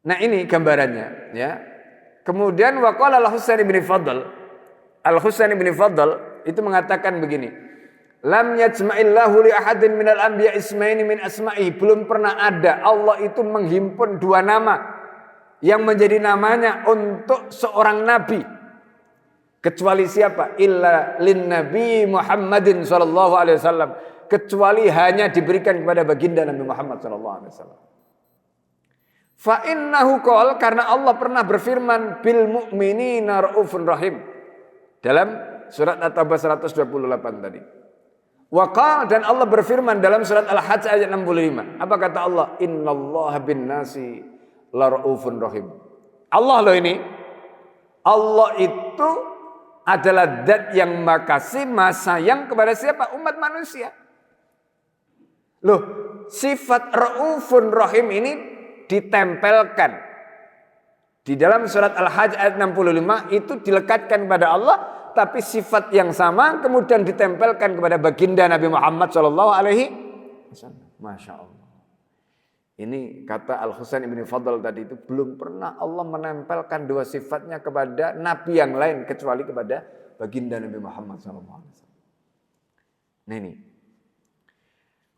Nah ini gambarannya ya. Kemudian waqala Al-Husain bin Fadl. Al-Husain bin Fadl itu mengatakan begini. Lam yajma'illahu li ahadin minal anbiya ismaini min asma'i. Belum pernah ada Allah itu menghimpun dua nama yang menjadi namanya untuk seorang nabi. Kecuali siapa? Illa lin nabi Muhammadin sallallahu alaihi wasallam. Kecuali hanya diberikan kepada baginda Nabi Muhammad sallallahu alaihi wasallam. Fa innahu qol, karena Allah pernah berfirman bil mu'minina raufun rahim dalam surat At-Taubah 128 tadi. Wa qala, dan Allah berfirman dalam surat Al-Hajj ayat 65. Apa kata Allah? Innallaha bin nasi la raufun rahim. Allah loh ini. Allah itu adalah zat yang makasih, maha sayang kepada siapa? Umat manusia. Loh, sifat raufun rahim ini ditempelkan di dalam surat Al-Hajj ayat 65 itu dilekatkan kepada Allah, tapi sifat yang sama kemudian ditempelkan kepada baginda Nabi Muhammad sallallahu alaihi wasallam. Masya Allah. Ini kata Al-Husain bin Fadl tadi itu, belum pernah Allah menempelkan dua sifatnya kepada nabi yang lain kecuali kepada baginda Nabi Muhammad sallallahu alaihi wasallam. Nah ini.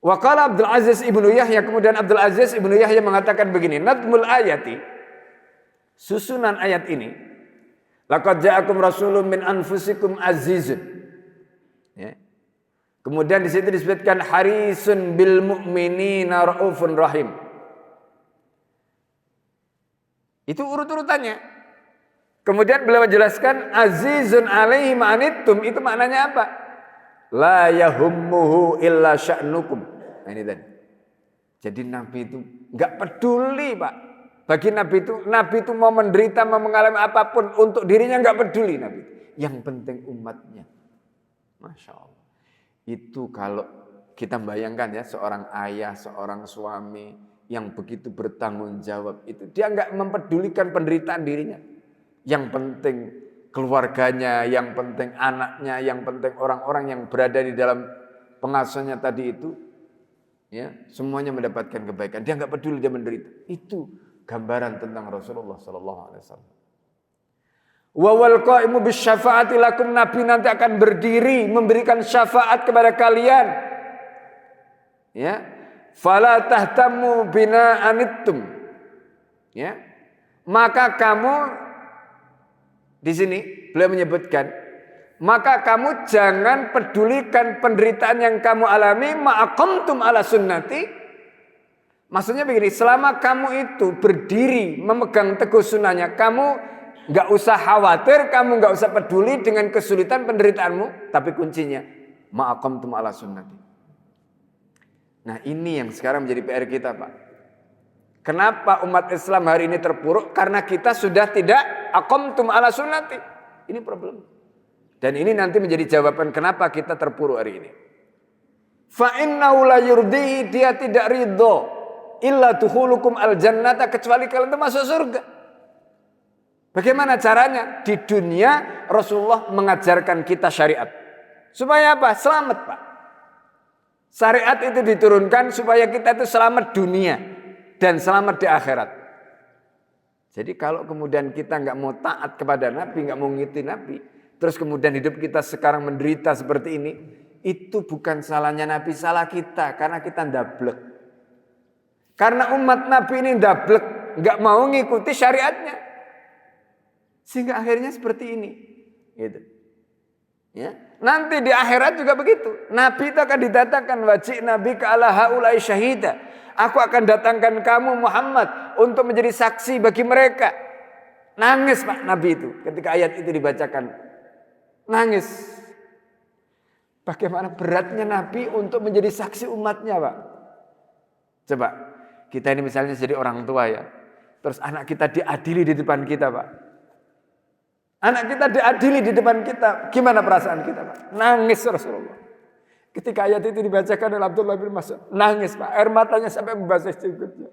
Wa qala Abdul Aziz ibnu Yahya, kemudian Abdul Aziz ibnu Yahya mengatakan begini, nadmul ayati, susunan ayat ini, laqad ja'akum rasulun min anfusikum azizun. Ya. Kemudian di situ disebutkan harisun bil mu'minina raufun rahim. Itu urut-urutannya. Kemudian beliau menjelaskan azizun alaihi ma'anittum, itu maknanya apa? La yahummuhu illa sya'nukum. Nah ini tadi. Jadi Nabi itu enggak peduli, Pak. Bagi Nabi itu mau menderita, mau mengalami apapun untuk dirinya enggak peduli Nabi. Yang penting umatnya. Masya Allah. Itu kalau kita bayangkan ya, seorang ayah, seorang suami yang begitu bertanggung jawab itu, dia enggak mempedulikan penderitaan dirinya. Yang penting keluarganya, yang penting anaknya, yang penting orang-orang yang berada di dalam pengasuhannya tadi itu, ya, semuanya mendapatkan kebaikan. Dia enggak peduli dia menderita. Itu gambaran tentang Rasulullah sallallahu alaihi wasallam. Wa wal qaimu bisyafa'ati lakum, Nabi nanti akan berdiri memberikan syafaat kepada kalian. Ya. Fala tahtamu bina anittum. Ya. Maka kamu di sini beliau menyebutkan, maka kamu jangan pedulikan penderitaan yang kamu alami ma'aqamtum ala sunnati. Maksudnya begini, selama kamu itu berdiri memegang teguh sunnahnya, kamu enggak usah khawatir, kamu enggak usah peduli dengan kesulitan penderitaanmu, tapi kuncinya ma'aqamtum ala sunnati. Nah, ini yang sekarang menjadi PR kita, Pak. Kenapa umat Islam hari ini terpuruk? Karena kita sudah tidak aqamtum ala sunnati. Ini problem. Dan ini nanti menjadi jawaban kenapa kita terpuruk hari ini. Fa innahu la yurdihi, dia tidak ridho illa dukhulukum al jannata, kecuali kalian itu masuk surga. Bagaimana caranya? Di dunia Rasulullah mengajarkan kita syariat. Supaya apa? Selamat, Pak. Syariat itu diturunkan supaya kita itu selamat dunia dan selamat di akhirat. Jadi kalau kemudian kita nggak mau taat kepada Nabi, nggak mau ngikuti Nabi, terus kemudian hidup kita sekarang menderita seperti ini, itu bukan salahnya Nabi, salah kita, karena kita ndablek. Karena umat Nabi ini ndablek, nggak mau ngikuti syariatnya, sehingga akhirnya seperti ini. Gitu. Ya. Nanti di akhirat juga begitu. Nabi itu akan didatangkan, wajib Nabi ka ala haulai syahida. Aku akan datangkan kamu Muhammad untuk menjadi saksi bagi mereka. Nangis Pak Nabi itu ketika ayat itu dibacakan. Nangis. Bagaimana beratnya Nabi untuk menjadi saksi umatnya, Pak. Coba kita ini misalnya jadi orang tua ya. Terus anak kita diadili di depan kita, Pak. Anak kita diadili di depan kita, gimana perasaan kita, Pak? Nangis Rasulullah. Ketika ayat itu dibacakan oleh Abdullah bin Mas'ud, nangis, Pak. Air matanya sampai membasah jenggotnya.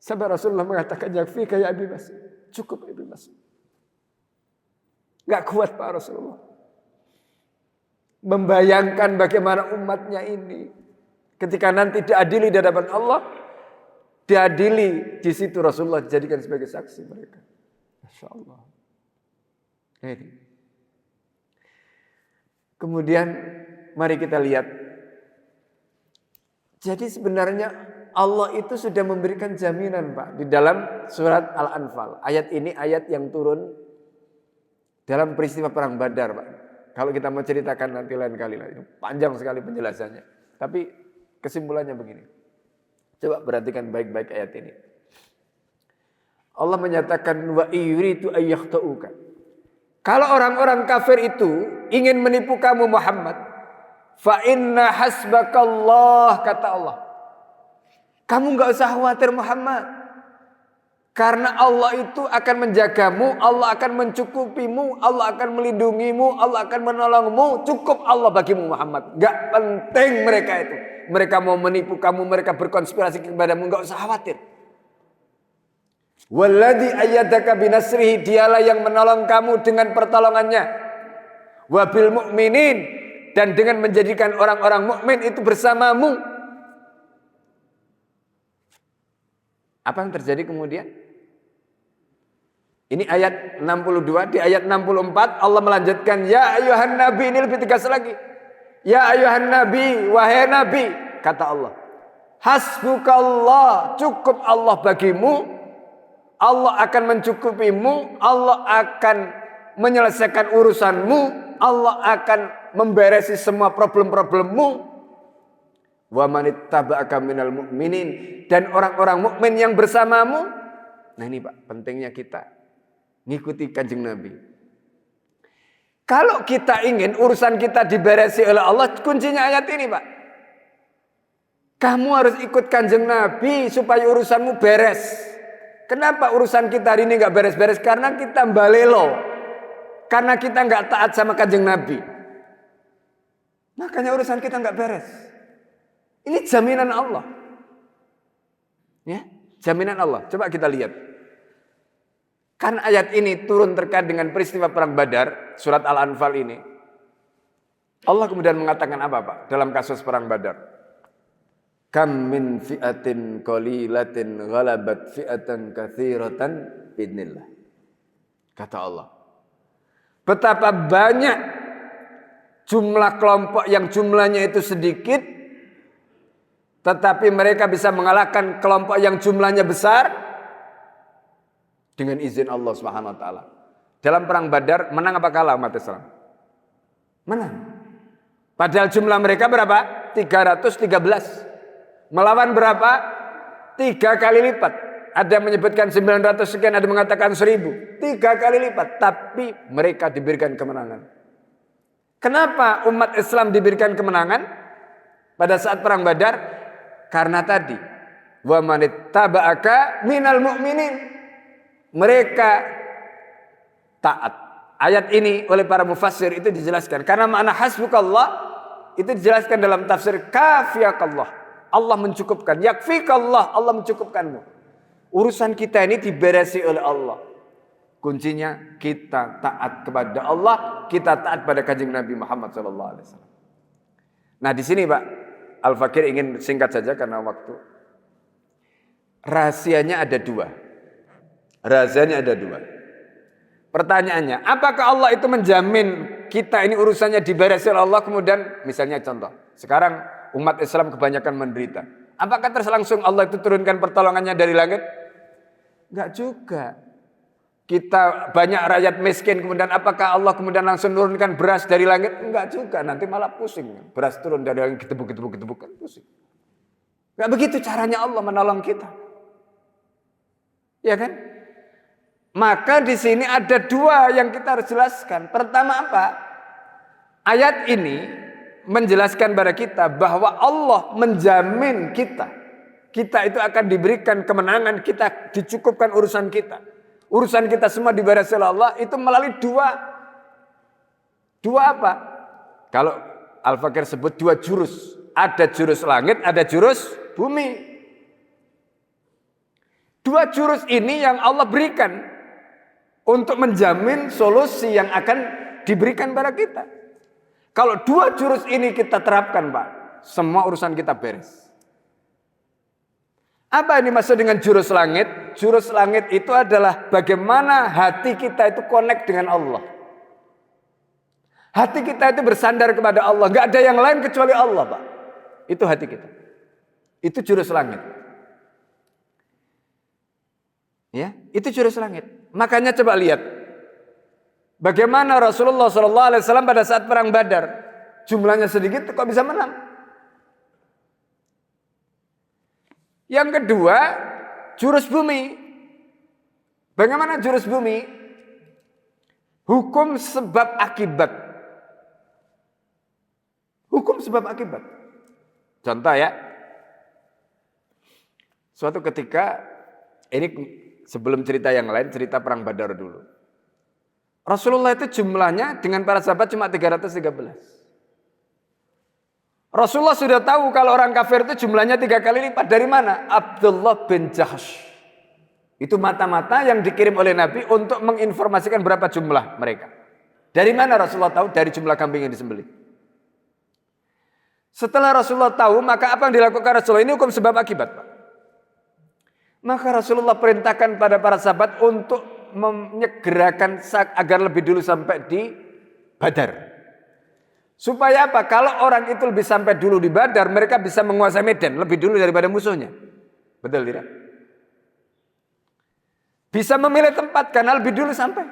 Sampai Rasulullah mengatakan, yakfi ya Abi Mas'ud. Cukup Abi Mas'ud. Gak kuat Pak Rasulullah. Membayangkan bagaimana umatnya ini ketika nanti diadili di hadapan Allah, diadili di situ, Rasulullah dijadikan sebagai saksi mereka. Masya Allah. Ini. Kemudian mari kita lihat. Jadi sebenarnya Allah itu sudah memberikan jaminan, Pak, di dalam surat Al-Anfal. Ayat ini ayat yang turun dalam peristiwa perang Badar, Pak. Kalau kita mau ceritakan nanti lain kali lah. Panjang sekali penjelasannya. Tapi kesimpulannya begini. Coba perhatikan baik-baik ayat ini. Allah menyatakan wa yuridu ayyakhtauka. Kalau orang-orang kafir itu ingin menipu kamu Muhammad, fa inna hasbakallah, kata Allah. Kamu enggak usah khawatir Muhammad. Karena Allah itu akan menjagamu, Allah akan mencukupimu, Allah akan melindungimu, Allah akan menolongmu. Cukup Allah bagimu Muhammad. Enggak penting mereka itu. Mereka mau menipu kamu, mereka berkonspirasi kepadamu, enggak usah khawatir. Walladzi ayyadaka binasrihi, dialah yang menolong kamu dengan pertolongannya. Wabil mu'minin, dan dengan menjadikan orang-orang mukmin itu bersamamu. Apa yang terjadi kemudian? Ini ayat 62, di ayat 64 Allah melanjutkan, ya ayuhan nabi, ini lebih tegas lagi. Ya ayuhan nabi, wahai nabi, kata Allah. Hasbukallah, cukup Allah bagimu. Allah akan mencukupimu, Allah akan menyelesaikan urusanmu, Allah akan memberesi semua problem-problemmu. Wa manittaba'aka minal mu'minin, dan orang-orang mukmin yang bersamamu. Nah ini Pak, pentingnya kita ngikuti Kanjeng Nabi. Kalau kita ingin urusan kita diberesi oleh Allah, kuncinya ayat ini Pak. Kamu harus ikut Kanjeng Nabi supaya urusanmu beres. Kenapa urusan kita hari ini gak beres-beres? Karena kita mbalelo. Karena kita gak taat sama Kanjeng Nabi. Makanya urusan kita gak beres. Ini jaminan Allah. Ya, jaminan Allah. Coba kita lihat. Karena ayat ini turun terkait dengan peristiwa perang Badar, surat Al-Anfal ini. Allah kemudian mengatakan apa Pak dalam kasus perang Badar? Kam min fi'atin qalilatin ghalabat fi'atan katsiratan biidznillah. Kata Allah. Betapa banyak jumlah kelompok yang jumlahnya itu sedikit, tetapi mereka bisa mengalahkan kelompok yang jumlahnya besar dengan izin Allah Subhanahu wa taala. Dalam perang Badar menang apa kalah umat Islam? Menang. Padahal jumlah mereka berapa? 313. Melawan berapa? 3 kali lipat. Ada yang menyebutkan 900 sekian, ada yang mengatakan 1000. 3 kali lipat. Tapi mereka diberikan kemenangan. Kenapa umat Islam diberikan kemenangan pada saat perang Badar? Karena tadi, wa manittaba'aka minal mu'minin. Mereka taat. Ayat ini oleh para mufassir itu dijelaskan. Karena makna hasbukallah itu dijelaskan dalam tafsir kafiyakallah. Allah mencukupkan. Yakfikallah, Allah mencukupkanmu. Urusan kita ini diberesi oleh Allah. Kuncinya kita taat kepada Allah, kita taat pada Kanjeng Nabi Muhammad SAW. Nah di sini Pak Al-Fakir ingin singkat saja karena waktu. Rahasianya ada 2. Rahasianya ada 2. Pertanyaannya, apakah Allah itu menjamin kita ini urusannya diberesi oleh Allah? Kemudian misalnya contoh, sekarang umat Islam kebanyakan menderita. Apakah terus langsung Allah itu turunkan pertolongannya dari langit? Enggak juga. Kita banyak rakyat miskin, kemudian apakah Allah kemudian langsung turunkan beras dari langit? Enggak juga, nanti malah pusing. Beras turun dari langit, getebuk kan pusing. Enggak begitu caranya Allah menolong kita. Ya kan? Maka di sini ada 2 yang kita harus jelaskan. Pertama apa? Ayat ini menjelaskan pada kita bahwa Allah menjamin kita itu akan diberikan kemenangan, kita dicukupkan urusan kita. Urusan kita semua diberesi oleh Allah itu melalui 2 apa? Kalau Al-Fakir sebut 2 jurus. Ada jurus langit, ada jurus bumi. 2 jurus ini yang Allah berikan untuk menjamin solusi yang akan diberikan pada kita. Kalau 2 jurus ini kita terapkan Pak, semua urusan kita beres. Apa ini maksud dengan jurus langit? Jurus langit itu adalah bagaimana hati kita itu connect dengan Allah. Hati kita itu bersandar kepada Allah. Gak ada yang lain kecuali Allah, Pak. Itu hati kita. Itu jurus langit. Ya, itu jurus langit. Makanya coba lihat. Bagaimana Rasulullah SAW pada saat perang Badar. Jumlahnya sedikit kok bisa menang. Yang kedua, jurus bumi. Bagaimana jurus bumi? Hukum sebab akibat. Hukum sebab akibat. Contoh ya. Suatu ketika, ini sebelum cerita yang lain, cerita perang Badar dulu. Rasulullah itu jumlahnya dengan para sahabat cuma 313. Rasulullah sudah tahu kalau orang kafir itu jumlahnya 3 kali lipat. Dari mana? Abdullah bin Jahsh. Itu mata-mata yang dikirim oleh Nabi untuk menginformasikan berapa jumlah mereka. Dari mana Rasulullah tahu? Dari jumlah kambing yang disembelih. Setelah Rasulullah tahu, maka apa yang dilakukan Rasulullah? Ini hukum sebab akibat, Pak. Maka Rasulullah perintahkan pada para sahabat untuk menyegerakan agar lebih dulu sampai di Badar. Supaya apa? Kalau orang itu lebih sampai dulu di Badar, mereka bisa menguasai medan lebih dulu daripada musuhnya. Betul tidak? Bisa memilih tempat karena lebih dulu sampai.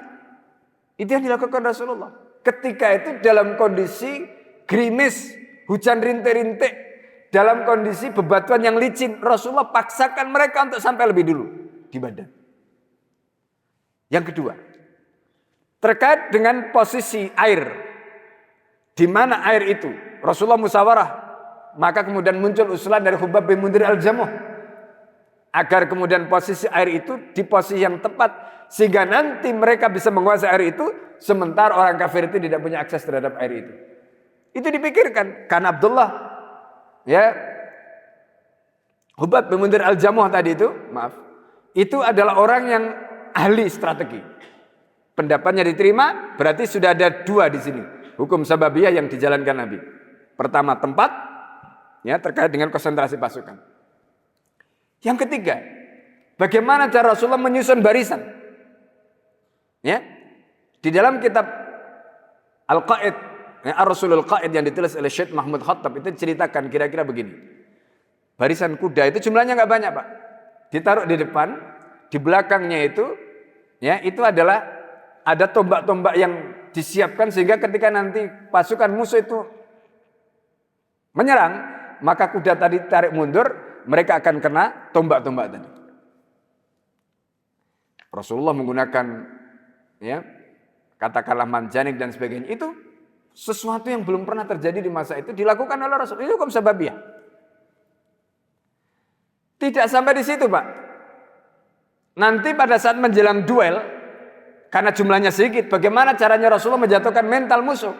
Itu yang dilakukan Rasulullah. Ketika itu dalam kondisi gerimis, hujan rintik-rintik, dalam kondisi bebatuan yang licin, Rasulullah paksakan mereka untuk sampai lebih dulu di Badar. Yang kedua, terkait dengan posisi air, di mana air itu Rasulullah musyawarah, maka kemudian muncul usulan dari Khubab bin Mundir al-Jamuh agar kemudian posisi air itu di posisi yang tepat sehingga nanti mereka bisa menguasai air itu sementara orang kafir itu tidak punya akses terhadap air itu. Itu dipikirkan karena Abdullah ya Khubab bin Mundir al-Jamuh tadi itu, maaf, itu adalah orang yang ahli strategi. Pendapatnya diterima, berarti sudah ada 2 di sini. Hukum sababiyah yang dijalankan Nabi. Pertama tempat, ya terkait dengan konsentrasi pasukan. Yang ketiga, bagaimana cara Rasulullah menyusun barisan? Ya, di dalam kitab Al-Qaid, ya, Ar-Rasulul Qaid yang ditulis oleh Syekh Mahmud Khattab itu ceritakan kira-kira begini. Barisan kuda itu jumlahnya nggak banyak, Pak. Ditaruh di depan, di belakangnya itu, ya itu adalah ada tombak-tombak yang disiapkan sehingga ketika nanti pasukan musuh itu menyerang, maka kuda tadi tarik mundur, mereka akan kena tombak-tombak tadi. Rasulullah menggunakan, ya katakanlah manjanik dan sebagainya. Itu sesuatu yang belum pernah terjadi di masa itu dilakukan oleh Rasul. Itu hukum sababiyah. Tidak sampai di situ, Pak. Nanti pada saat menjelang duel, karena jumlahnya sedikit, bagaimana caranya Rasulullah menjatuhkan mental musuh?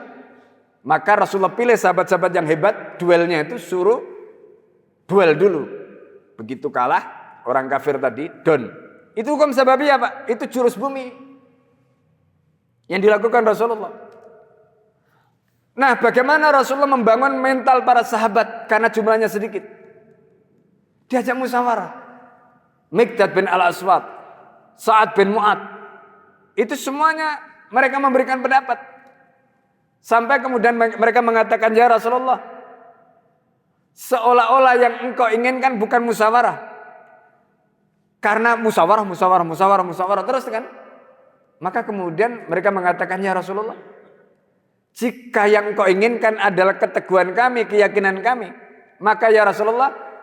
Maka Rasulullah pilih sahabat-sahabat yang hebat, duelnya itu suruh duel dulu. Begitu kalah, orang kafir tadi, down. Itu hukum sababiyah, Pak. Itu jurus bumi yang dilakukan Rasulullah. Nah, bagaimana Rasulullah membangun mental para sahabat karena jumlahnya sedikit? Diajak musyawarah. Miqdad bin Al-Aswad, Sa'ad bin Mu'ad, itu semuanya mereka memberikan pendapat. Sampai kemudian mereka mengatakan, ya Rasulullah, seolah-olah yang engkau inginkan bukan musyawarah. Karena musyawarah terus kan. Maka kemudian mereka mengatakan, ya Rasulullah, jika yang engkau inginkan adalah keteguhan kami, keyakinan kami, maka ya Rasulullah,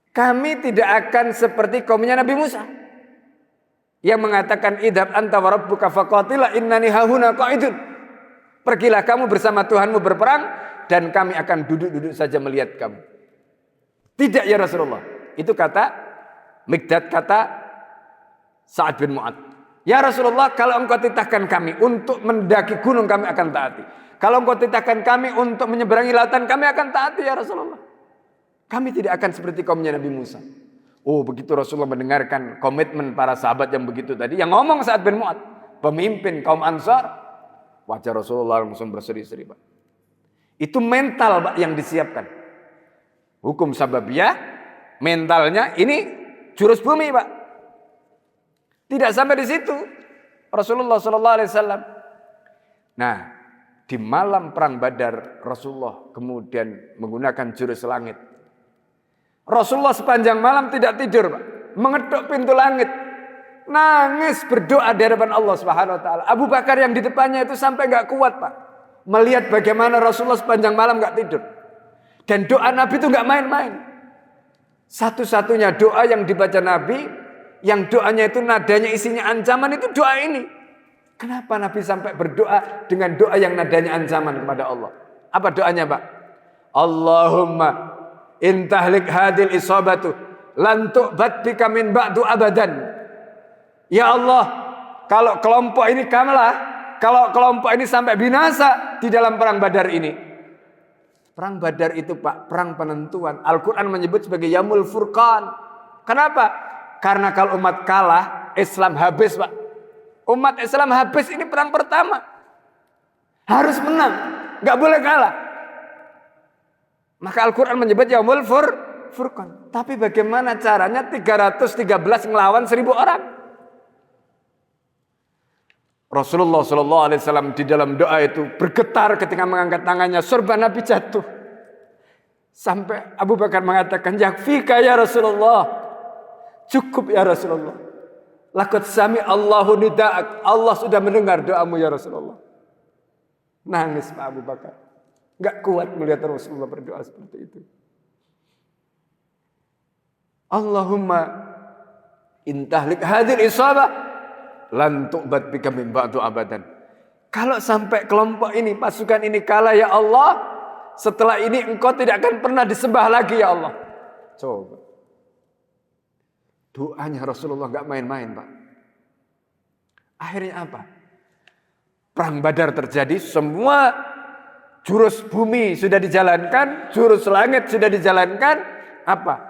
kami tidak akan seperti kaumnya Nabi Musa yang mengatakan idhab anta wa rabbuka faqatila innani hahuna qa'idun. Pergilah kamu bersama Tuhanmu berperang dan kami akan duduk-duduk saja melihat kamu. Tidak ya Rasulullah. Itu kata Miqdad, kata Sa'ad bin Mu'ad. Ya Rasulullah, kalau engkau titahkan kami untuk mendaki gunung kami akan taati. Kalau engkau titahkan kami untuk menyeberangi lautan kami akan taati ya Rasulullah. Kami tidak akan seperti kaumnya Nabi Musa. Oh, begitu Rasulullah mendengarkan komitmen para sahabat yang begitu tadi, yang ngomong Sa'ad bin Mu'ad, pemimpin kaum Ansar, wajah Rasulullah langsung berseri-seri, Pak. Itu mental, Pak, yang disiapkan. Hukum sababiyah, mentalnya ini jurus bumi, Pak. Tidak sampai di situ. Rasulullah SAW. Nah, di malam perang Badar, Rasulullah kemudian menggunakan jurus langit. Rasulullah sepanjang malam tidak tidur, Pak. Mengetuk pintu langit. Nangis berdoa di hadapan Allah Subhanahu wa taala. Abu Bakar yang di depannya itu sampai enggak kuat, Pak. Melihat bagaimana Rasulullah sepanjang malam enggak tidur. Dan doa Nabi itu enggak main-main. Satu-satunya doa yang dibaca Nabi, yang doanya itu nadanya isinya ancaman, itu doa ini. Kenapa Nabi sampai berdoa dengan doa yang nadanya ancaman kepada Allah? Apa doanya, Pak? Allahumma intahlik hadil isabatu lan tu'bad bika min ba'du abadan. Ya Allah, kalau kelompok ini kalah, kalau kelompok ini sampai binasa di dalam perang Badar ini. Perang Badar itu, Pak, perang penentuan. Al-Quran menyebut sebagai Yaumul Furqan. Kenapa? Karena kalau umat kalah, Islam habis, Pak. Umat Islam habis, ini perang pertama. Harus menang, gak boleh kalah. Maka Al-Quran menyebut Yaumul Furqan. Tapi bagaimana caranya 313 ngelawan 1000 orang? Rasulullah SAW di dalam doa itu bergetar ketika mengangkat tangannya. Sorban Nabi jatuh. Sampai Abu Bakar mengatakan, yakfika ya Rasulullah. Cukup ya Rasulullah. Laqad sami Allahu nida'ak. Allah sudah mendengar doamu ya Rasulullah. Nangis Pak Abu Bakar. Gak kuat melihat Rasulullah berdoa seperti itu. Allahumma intahlik hadir isabah lan tu'bad bika min ba'du abadan. Kalau sampai kelompok ini, pasukan ini kalah ya Allah, setelah ini engkau tidak akan pernah disembah lagi ya Allah. Coba. Doanya Rasulullah gak main-main, Pak. Akhirnya apa? Perang Badar terjadi, semua jurus bumi sudah dijalankan, jurus langit sudah dijalankan. Apa?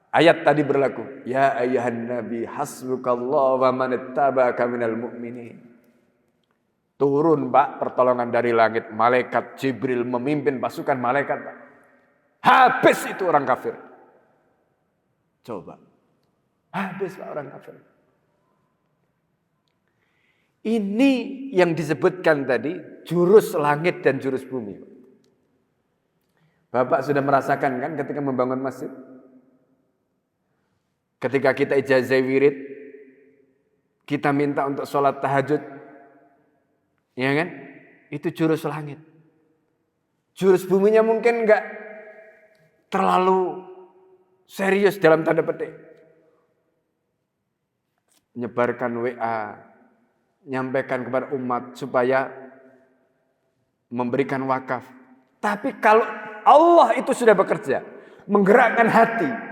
Ayat tadi berlaku. Ya ayyuhan nabi hasbukallah wa man ittaba'aka minal mu'minin. Turun, Pak, pertolongan dari langit. Malaikat Jibril memimpin pasukan malaikat, Pak. Habis itu orang kafir. Coba. Habis, Pak, orang kafir. Ini yang disebutkan tadi jurus langit dan jurus bumi. Bapak sudah merasakan kan ketika membangun masjid? Ketika kita ijazah wirid, kita minta untuk sholat tahajud, ya kan? Itu jurus langit. Jurus buminya mungkin enggak terlalu serius dalam tanda petik. Menyebarkan WA, nyampaikan kepada umat supaya memberikan wakaf. Tapi kalau Allah itu sudah bekerja, menggerakkan hati,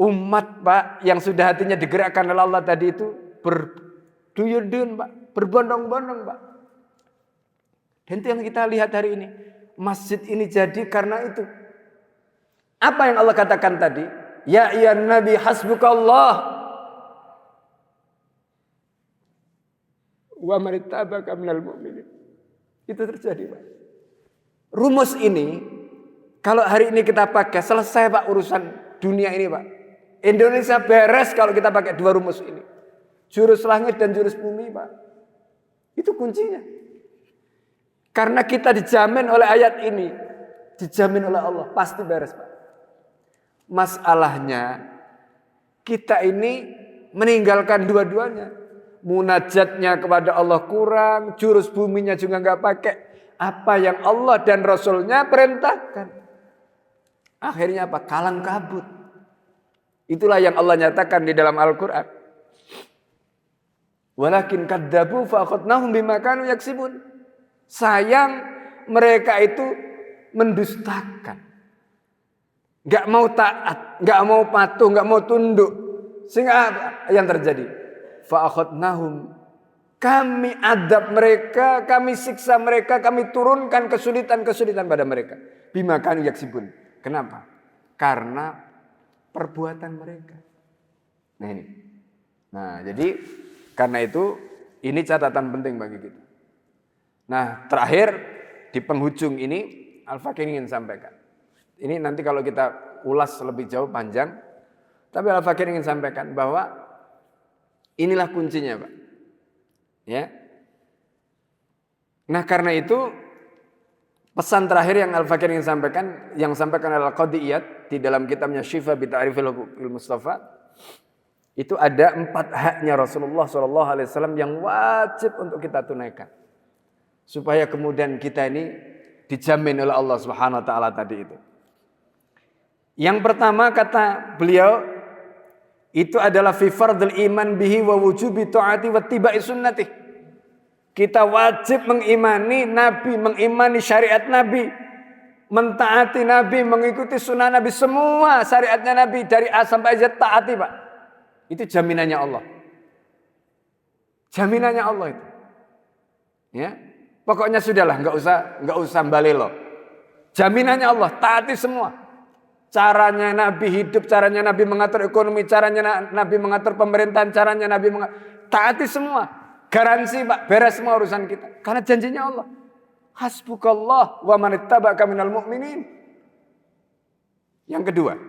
umat, Pak, yang sudah hatinya digerakkan oleh Allah tadi itu berduyun-duyun, Pak, berbondong-bondong, Pak. Dan itu yang kita lihat hari ini. Masjid ini jadi karena itu. Apa yang Allah katakan tadi? Ya ayyuhan nabi hasbukallah wa man ittaba'aka minal mu'minin. Itu terjadi, Pak. Rumus ini kalau hari ini kita pakai, selesai, Pak, urusan dunia ini, Pak. Indonesia beres kalau kita pakai dua rumus ini. Jurus langit dan jurus bumi, Pak. Itu kuncinya. Karena kita dijamin oleh ayat ini. Dijamin oleh Allah. Pasti beres, Pak. Masalahnya, kita ini meninggalkan dua-duanya. Munajatnya kepada Allah kurang. Jurus buminya juga nggak pakai. Apa yang Allah dan Rasulnya perintahkan. Akhirnya apa? Kalang kabut. Itulah yang Allah nyatakan di dalam Al-Quran. Walakin kadzabu fa akhadnahum bima kanu yaksibun. Sayang mereka itu mendustakan. Enggak mau taat, enggak mau patuh, enggak mau tunduk. Sehingga apa yang terjadi? Fa akhadnahum. Kami adab mereka, kami siksa mereka, kami turunkan kesulitan-kesulitan pada mereka. Bima kanu yaksibun. Kenapa? Karena perbuatan mereka. Nah ini. Nah jadi karena itu ini catatan penting bagi kita. Nah terakhir di penghujung ini Al-Fakir ingin sampaikan. Ini nanti kalau kita ulas lebih jauh panjang. Tapi Al-Fakir ingin sampaikan bahwa inilah kuncinya, Pak. Ya. Nah, karena itu pesan terakhir yang Al-Fakir ingin sampaikan, yang sampaikan oleh Al-Qadhi Iyad di dalam kitabnya Syifa bi Ta'rifil Huquqil Mustafa, itu ada 4 haknya Rasulullah SAW yang wajib untuk kita tunaikan, supaya kemudian kita ini dijamin oleh Allah Subhanahu Wa Taala tadi itu. Yang pertama kata beliau itu adalah fi fardhil iman bihi wa wujubi ta'ati wa tibai sunnatih. Kita wajib mengimani Nabi, mengimani syariat Nabi, mentaati Nabi, mengikuti sunnah Nabi, semua syariatnya Nabi dari A sampai Z taati, Pak. Itu jaminannya Allah. Jaminannya Allah itu. Ya. Pokoknya sudahlah, enggak usah balelo. Jaminannya Allah, taati semua. Caranya Nabi hidup, caranya Nabi mengatur ekonomi, caranya Nabi mengatur pemerintahan, caranya Nabi taati semua. Garansi, Pak, beres semua urusan kita. Karena janjinya Allah. Hasbukallah wa man ittaba'aka minal mu'minin. Yang kedua.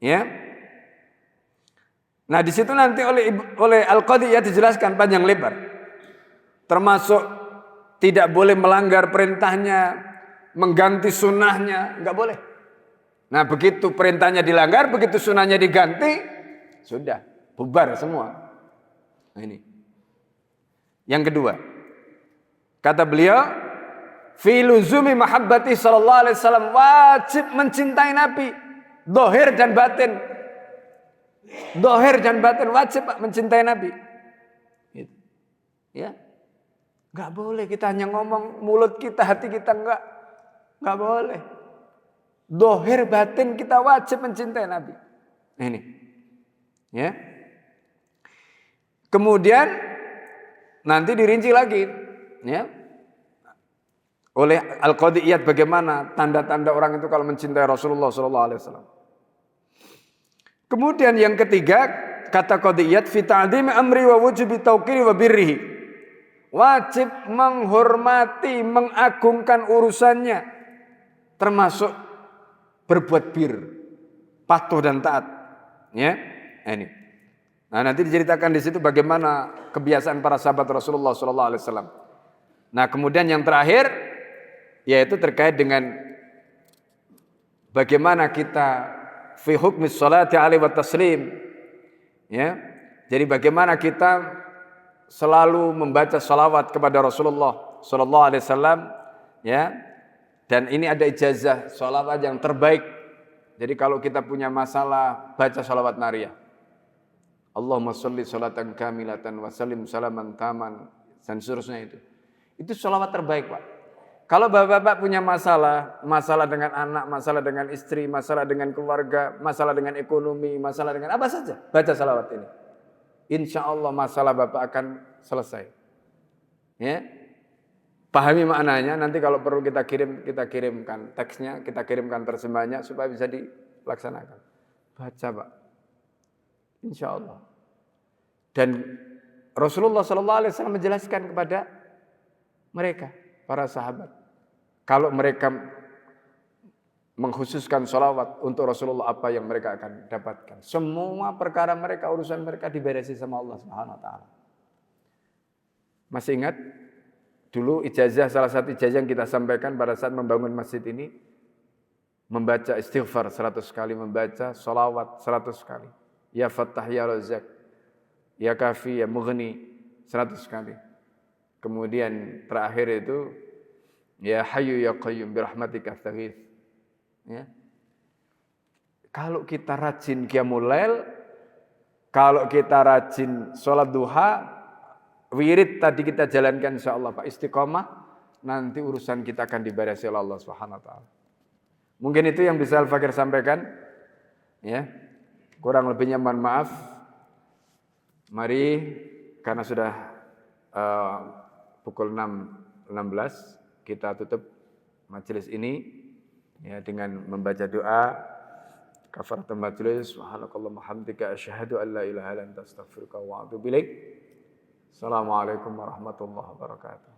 Ya. Nah, di situ nanti oleh Al-Qadhi ya dijelaskan panjang lebar. Termasuk tidak boleh melanggar perintahnya, mengganti sunnahnya, enggak boleh. Nah, begitu perintahnya dilanggar, begitu sunnahnya diganti, sudah bubar semua. Nah, ini. Yang kedua, kata beliau, fi luzumi mahabbati sallallahu alaihi wasallam, wajib mencintai Nabi, zahir dan batin. Zahir dan batin wajib, Pak, mencintai Nabi. Gitu. Ya. Enggak boleh kita hanya ngomong mulut kita, hati kita enggak boleh. Zahir batin kita wajib mencintai Nabi. Ini. Ya. Kemudian nanti dirinci lagi, ya. Oleh Al-Qadhi Iyad bagaimana tanda-tanda orang itu kalau mencintai Rasulullah sallallahu alaihi wasallam. Kemudian yang ketiga, kata Qadhi Iyad, fi ta'dhimi amri wa wujubi tauqiri wa birrihi. Wajib menghormati, mengagungkan urusannya, termasuk berbuat bir, patuh dan taat. Ya, ini. Nah, nanti diceritakan di situ bagaimana kebiasaan para sahabat Rasulullah SAW. Nah, kemudian yang terakhir yaitu terkait dengan bagaimana kita fi hukmis sholati alaihi wa taslim. Ya, jadi bagaimana kita selalu membaca salawat kepada Rasulullah SAW. Ya. Dan ini ada ijazah sholawat yang terbaik. Jadi kalau kita punya masalah, baca sholawat nariyah. Allahumma sholli sholatan kamilatan wa sallim salaman taman. Dan seterusnya itu. Itu sholawat terbaik, Pak. Kalau bapak-bapak punya masalah dengan anak, masalah dengan istri, masalah dengan keluarga, masalah dengan ekonomi, masalah dengan apa saja, baca sholawat ini. Insya Allah masalah bapak akan selesai. Ya. Pahami maknanya, nanti kalau perlu kita kirimkan teksnya, kita kirimkan terjemahnya supaya bisa dilaksanakan. Baca, Pak. Insya Allah. Dan Rasulullah SAW menjelaskan kepada mereka, para sahabat, kalau mereka mengkhususkan sholawat untuk Rasulullah, apa yang mereka akan dapatkan. Semua perkara mereka, urusan mereka diberesi sama Allah Subhanahu Wa Taala. Masih ingat? Dulu salah satu ijazah yang kita sampaikan pada saat membangun masjid ini, membaca istighfar 100 kali, membaca sholawat 100 kali. Ya Fattah, Ya Razak, Ya Kafi, Ya Mughni 100 kali. Kemudian terakhir itu, Ya Hayyu Ya Qayyum birahmatika astaghits. Ya. Kalau kita rajin qiyamul lail, kalau kita rajin sholat duha, wirid tadi kita jalankan insyaallah, Pak, istiqomah, nanti urusan kita akan diberesi oleh Allah Subhanahu wa taala. Mungkin itu yang bisa Al-Fakir sampaikan. Ya. Kurang lebihnya mohon maaf. Mari, karena sudah pukul 6.16, kita tutup majelis ini ya dengan membaca doa kafaratul majelis. Subhanakallahumma hamdika asyhadu an la ilaha illa anta astaghfiruka wa atubu ilaik. Assalamualaikum warahmatullahi wabarakatuh.